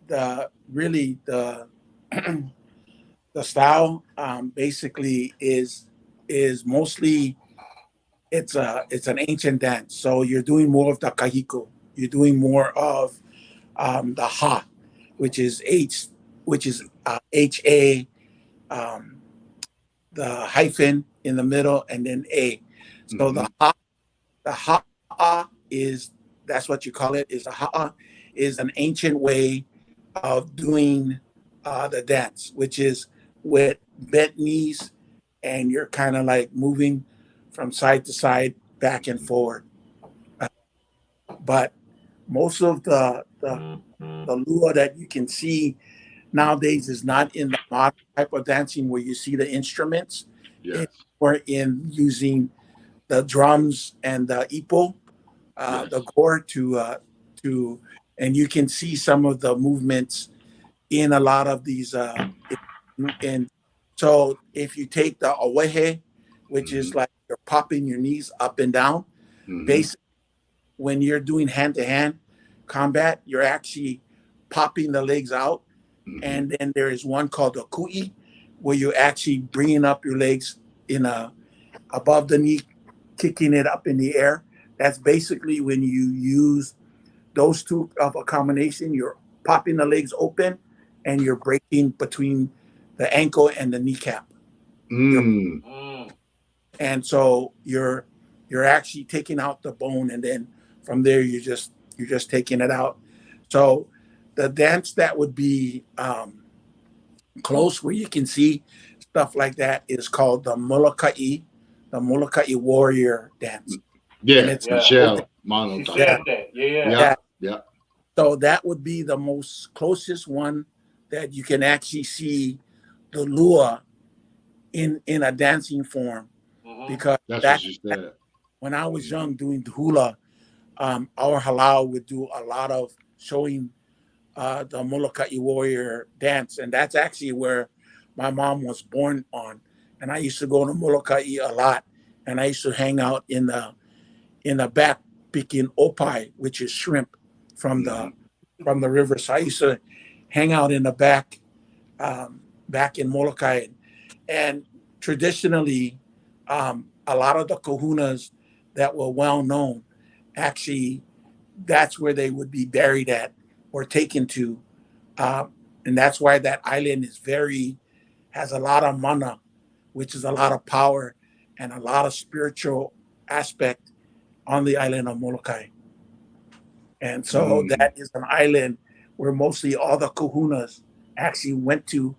Speaker 7: the style basically is mostly it's an ancient dance. So you're doing more of the kahiko. You're doing more of the ha, which is HA, the hyphen in the middle, and then A. So the ha'a is, that's what you call it, is the ha'a is an ancient way of doing the dance, which is with bent knees, and you're kind of like moving from side to side, back and forward. But most of the lua that you can see nowadays is not in the modern type of dancing where you see the instruments.
Speaker 4: Yes.
Speaker 7: Or in using the drums and the ipo, the gore to, and you can see some of the movements in a lot of these. And so if you take the awehe, which is like you're popping your knees up and down, basically when you're doing hand-to-hand combat, you're actually popping the legs out. And then there is one called the kui, where you're actually bringing up your legs in a above the knee, kicking it up in the air. That's basically when you use those two of a combination. You're popping the legs open and you're breaking between the ankle and the kneecap. And so you're actually taking out the bone, and then from there you're just taking it out. So the dance that would be close where you can see stuff like that is called the Molokai warrior dance.
Speaker 4: Yeah,
Speaker 7: and it's
Speaker 4: Michelle Mono.
Speaker 7: She
Speaker 4: Yeah.
Speaker 7: said that.
Speaker 4: Yeah. Yeah.
Speaker 7: So that would be the most closest one that you can actually see the lua in a dancing form. Because
Speaker 4: That's
Speaker 7: back
Speaker 4: what she said.
Speaker 7: when I was young doing the hula, our halal would do a lot of showing the Molokai warrior dance, and that's actually where my mom was born on. And I used to go to Molokai a lot, and I used to hang out in the back picking opai, which is shrimp from the river. So I used to hang out in the back in Molokai, and traditionally, a lot of the kahunas that were well known, actually, that's where they would be buried at or taken to, and that's why that island has a lot of mana, which is a lot of power and a lot of spiritual aspect on the island of Molokai. And so that is an island where mostly all the kahunas actually went to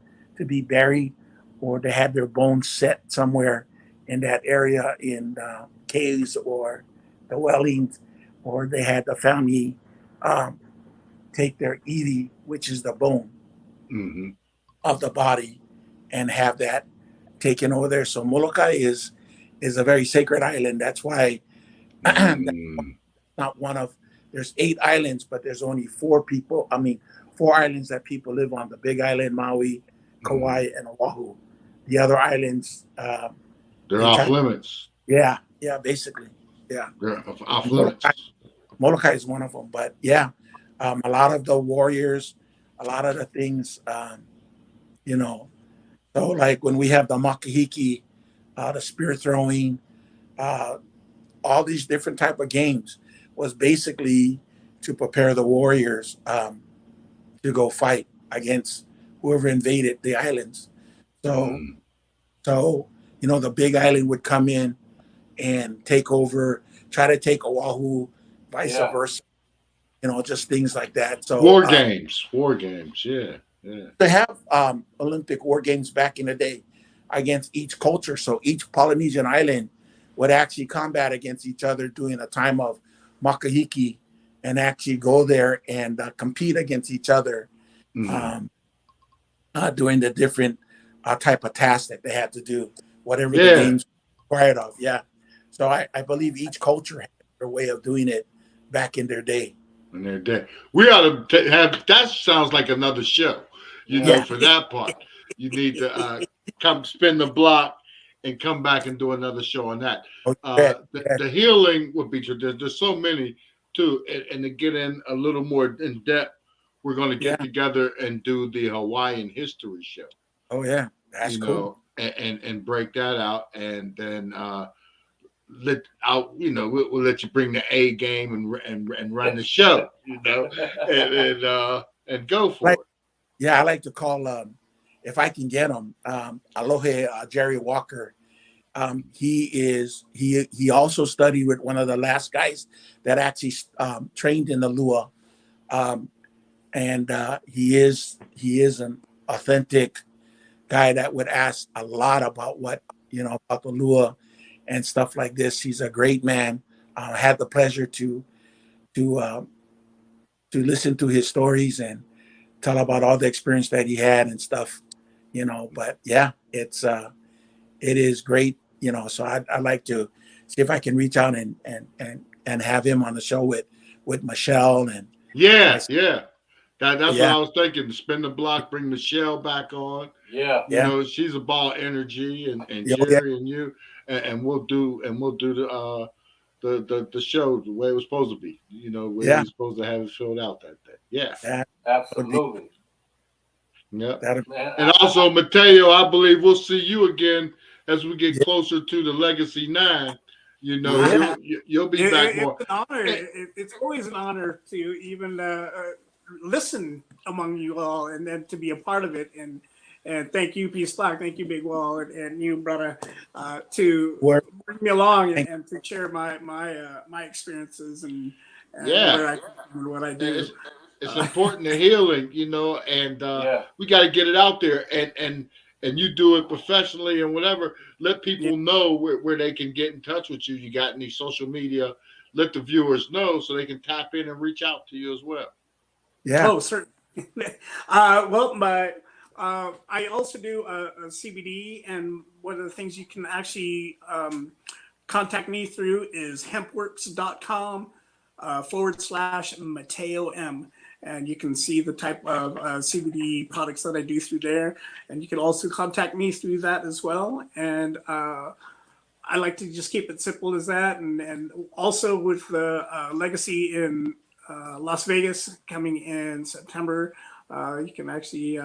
Speaker 7: be buried, or they had their bones set somewhere in that area in caves or the wellings, or they had the family take their iri, which is the bone of the body, and have that taken over there. So Molokai is a very sacred island. That's why not one of, there's 8 islands, but there's only 4 islands that people live on: the Big Island, Maui, Kauai, and Oahu. The other islands,
Speaker 4: they're off limits.
Speaker 7: Yeah, basically, yeah.
Speaker 4: They're off limits.
Speaker 7: Molokai is one of them, but yeah, a lot of the warriors, a lot of the things, so like when we have the makahiki, the spear throwing, all these different type of games was basically to prepare the warriors to go fight against whoever invaded the islands. So the Big Island would come in and take over, try to take Oahu, vice versa. Just things like that. So
Speaker 4: war games, yeah.
Speaker 7: They have Olympic war games back in the day against each culture. So each Polynesian island would actually combat against each other during a time of makahiki, and actually go there and compete against each other doing the different type of tasks that they had to do, whatever the games required of. Yeah. So I believe each culture had their way of doing it back in their day.
Speaker 4: We ought to have, that sounds like another show, for that part. You need to come spin the block and come back and do another show on that. The healing would be, there's so many too, and to get in a little more in depth, we're going to get together and do the Hawaiian history show.
Speaker 7: Oh yeah, that's cool.
Speaker 4: And break that out, and then we'll let you bring the A game and run the show, and go for it.
Speaker 7: Yeah, I like to call if I can get him, Aloha Jerry Walker. He also studied with one of the last guys that actually trained in the Lua, and he is an authentic guy that would ask a lot about about the Lua and stuff like this. He's a great man. I had the pleasure to listen to his stories and tell about all the experience that he had and stuff, but yeah, it is great, so I'd like to see if I can reach out and have him on the show with Michelle and
Speaker 4: that's what I was thinking. Spin the block, bring Michelle back on. She's a ball of energy, and Jerry and you, and we'll do the show the way it was supposed to be. Where we're supposed to have it filled out that day. Yeah,
Speaker 15: absolutely.
Speaker 4: Yeah.
Speaker 15: Man,
Speaker 4: And also, Mateo, I believe we'll see you again as we get closer to the Legacy 9. You know, you'll be back more.
Speaker 14: It's an honor. It's always an honor to even listen among you all and then to be a part of it. And thank you, Pstock. Thank you, Big Wall, and you, brother, to bring me along and to share my experiences and where I come from and what I do.
Speaker 4: It's important to healing, you know, and we got to get it out there. And you do it professionally and whatever. Let people know where they can get in touch with you. You got any social media? Let the viewers know so they can tap in and reach out to you as well.
Speaker 7: Yeah.
Speaker 14: Oh, certainly. Well, I also do a CBD, and one of the things you can actually contact me through is hempworks.com /Mateo M. And you can see the type of CBD products that I do through there. And you can also contact me through that as well. And I like to just keep it simple as that. And also with the Legacy in Las Vegas coming in September, you can actually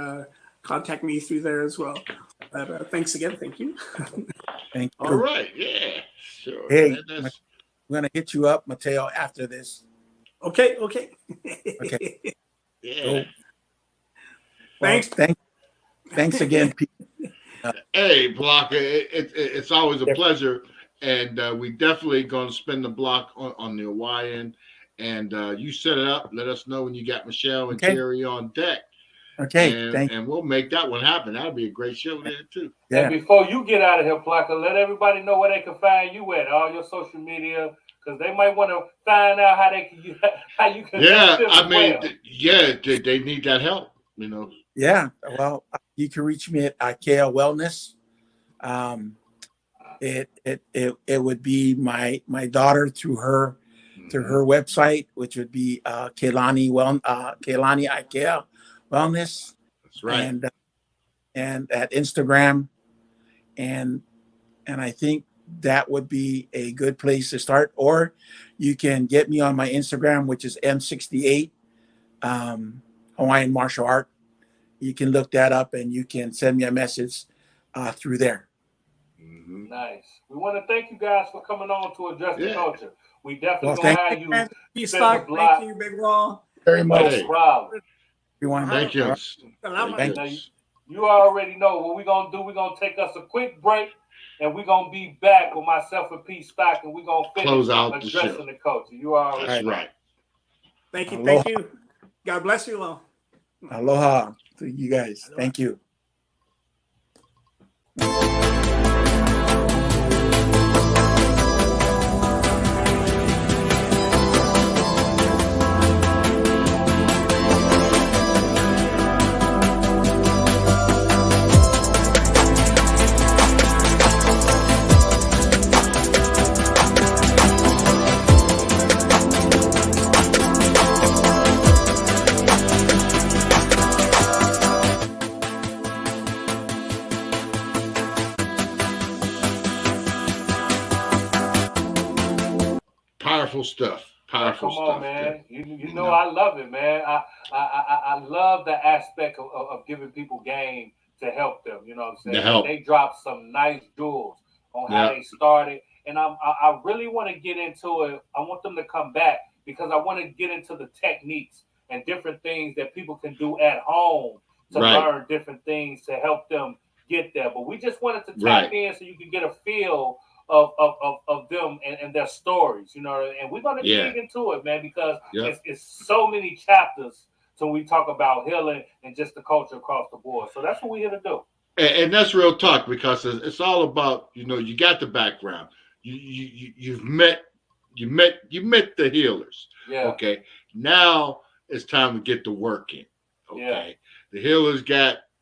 Speaker 14: contact me through there as well. But thanks again. Thank you.
Speaker 7: Thank you.
Speaker 4: All right. Yeah. Sure.
Speaker 7: Hey, we're going to hit you up, Mateo, after this.
Speaker 14: Okay.
Speaker 7: Okay.
Speaker 4: Yeah.
Speaker 14: Thanks.
Speaker 7: Thanks again, Pete.
Speaker 4: Hey, Palaka, it's always a pleasure. And we definitely going to spin the block on the Hawaiian. And you set it up. Let us know when you got Michelle and Terry on deck.
Speaker 7: Okay.
Speaker 4: And we'll make that one happen. That'll be a great show there, too.
Speaker 7: Yeah.
Speaker 15: And before you get out of here, Palaka, let everybody know where they can find you at, all your social media, because they might want to find out how you can.
Speaker 4: Yeah, I mean, they need that help, you know.
Speaker 7: Yeah, well, you can reach me at IKEA Wellness. It would be my daughter through her website, which would be Keilani IKEA Wellness.
Speaker 4: That's right.
Speaker 7: And at Instagram, and I think that would be a good place to start. Or you can get me on my Instagram, which is M68 Hawaiian Martial Art. You can look that up and you can send me a message through there.
Speaker 4: Mm-hmm.
Speaker 15: Nice. We want to thank you guys for coming on to Address the Culture. We definitely
Speaker 7: Well,
Speaker 15: gonna have you.
Speaker 14: P.stock, thank you, Big Wall.
Speaker 7: Very much.
Speaker 15: No problem.
Speaker 4: Thank you.
Speaker 15: You already know what we're gonna do. We're gonna take us a quick break, and we're gonna be back with myself and Pstock, and we're gonna finish
Speaker 4: close out the
Speaker 15: Addressing
Speaker 4: show.
Speaker 15: the Culture. You already
Speaker 4: That's right.
Speaker 14: Thank you.
Speaker 7: Aloha.
Speaker 14: Thank you. God bless you all.
Speaker 7: Aloha to you guys. Thank you.
Speaker 4: Powerful stuff. Powerful
Speaker 15: Come
Speaker 4: stuff.
Speaker 15: on, man. You know I love it, man. I love the aspect of giving people game to help them. You know what I'm saying? They dropped some nice jewels on how they started. And I really want to get into it. I want them to come back because I want to get into the techniques and different things that people can do at home to learn different things to help them get there. But we just wanted to tap in so you can get a feel of them and their stories, you know, and we're going to dig into it, man, because it's so many chapters so we talk about healing and just the culture across the board. So that's what we're here to do.
Speaker 4: And that's real talk, because it's all about, you know, you got the background. You've met the healers.
Speaker 15: Yeah.
Speaker 4: Okay. Now it's time to get the work in. Okay. Yeah. The healers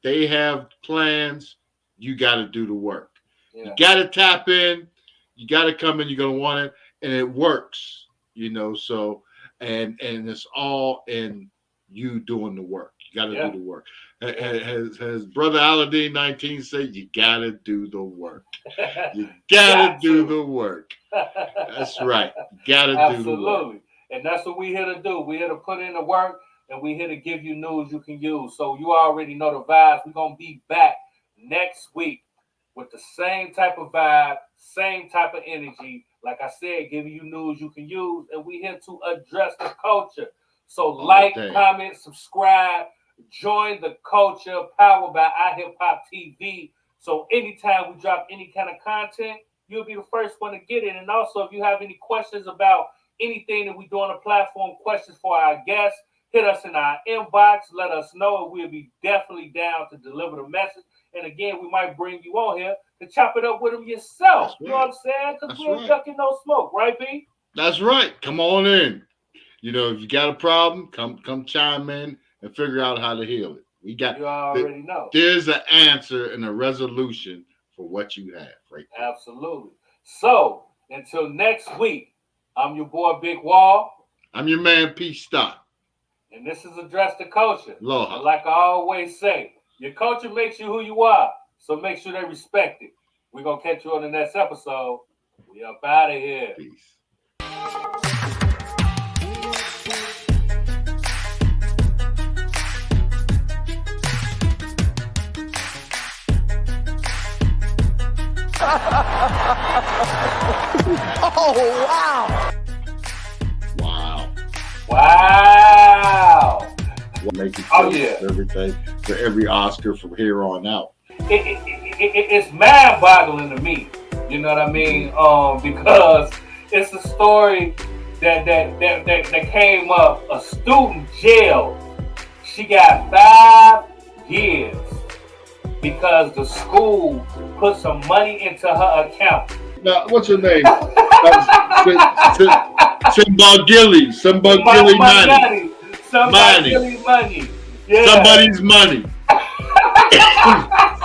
Speaker 4: they have plans. You got to do the work. Yeah. You got to tap in. You got to come in. You're going to want it. And it works, you know, so, and it's all in you doing the work. You got to do the work. As Brother Aladdin 19 said, you got to do the work. You got to do the work. That's right. You got to do the work.
Speaker 15: And that's what we're here to do. We're here to put in the work. and we're here to give you news you can use. So you already know the vibes. We're going to be back next week with the same type of vibe, same type of energy. Like I said, giving you news you can use, and we're here to address the culture. So like, comment, subscribe, join the culture, powered by iHipHop TV. So anytime we drop any kind of content, you'll be the first one to get it. And also, if you have any questions about anything that we do on the platform, questions for our guests, hit us in our inbox, let us know, and we'll be definitely down to deliver the message. And again, we might bring you on here to chop it up with them yourself. You know what I'm saying? Because we ain't ducking no smoke, right, B?
Speaker 4: That's right. Come on in. You know, if you got a problem, come chime in and figure out how to heal it. We got.
Speaker 15: You already know.
Speaker 4: There's an answer and a resolution for what you have, right there.
Speaker 15: Absolutely. So until next week, I'm your boy Big Wall.
Speaker 4: I'm your man P.stock.
Speaker 15: And this is Address the Culture.
Speaker 4: Aloha.
Speaker 15: And like I always say, your culture makes you who you are. So make sure they respect it. We're going to catch you on the next episode. We up out of here.
Speaker 4: Peace.
Speaker 10: Oh, wow.
Speaker 15: Wow.
Speaker 4: Make it
Speaker 15: Oh, yeah.
Speaker 4: Everything for every Oscar from here on out.
Speaker 15: It's mind-boggling to me. You know what I mean? Because it's a story that came up. A student jailed. She got 5 years because the school put some money into her account.
Speaker 4: Now, what's her name? Simbagili money.
Speaker 15: Somebody's money. Yeah.
Speaker 4: Somebody's money.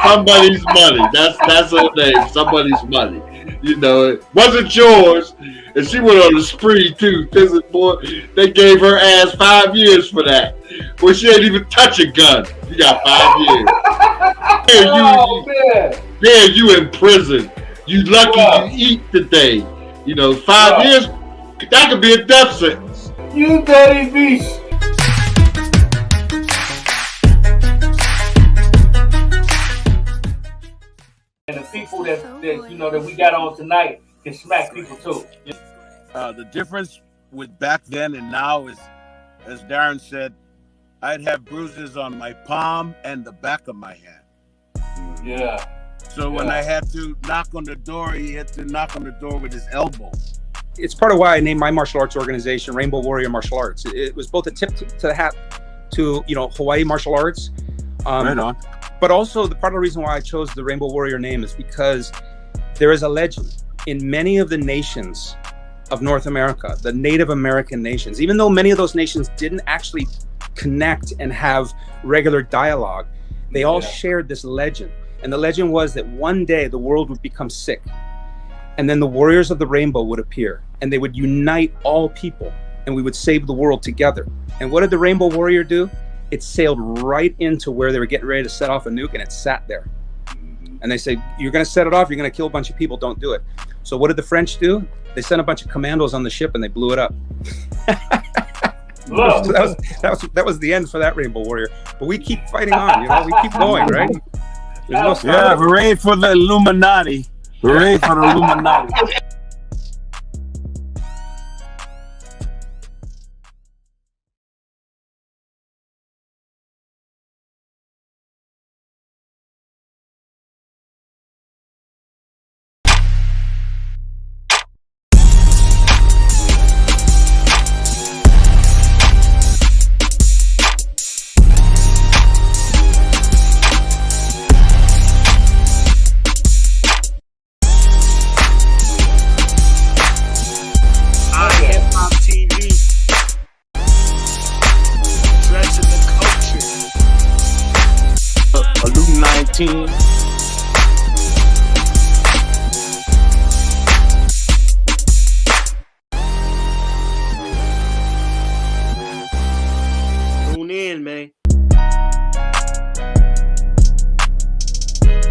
Speaker 4: Somebody's money. That's her name. Somebody's money. You know, it wasn't yours. And she went on a spree too. Boy, they gave her ass 5 years for that. Well, she ain't even touch a gun. You got 5 years. There you in prison. You lucky you eat today. You know, 5 years, that could be a death sentence.
Speaker 15: You dirty beast. And the people that we got on tonight can smack people too.
Speaker 7: The difference with back then and now is, as Darren said, I'd have bruises on my palm and the back of my hand.
Speaker 15: Yeah.
Speaker 7: So when I had to knock on the door, he had to knock on the door with his elbow.
Speaker 19: It's part of why I named my martial arts organization Rainbow Warrior Martial Arts. It was both a tip to the hat to, Hawaii martial arts.
Speaker 7: Right on.
Speaker 19: But also the part of the reason why I chose the Rainbow Warrior name is because there is a legend in many of the nations of North America, the Native American nations, even though many of those nations didn't actually connect and have regular dialogue, they all shared this legend. And the legend was that one day the world would become sick, and then the warriors of the rainbow would appear, and they would unite all people, and we would save the world together. And what did the Rainbow Warrior do? It sailed right into where they were getting ready to set off a nuke, and it sat there. And they said, you're going to set it off, you're going to kill a bunch of people, don't do it. So what did the French do? They sent a bunch of commandos on the ship, and they blew it up. So that was the end for that Rainbow Warrior. But we keep fighting on, we keep going, right? There's no
Speaker 7: hooray for the Illuminati. Hooray for the Illuminati. Team.
Speaker 20: Tune in, man.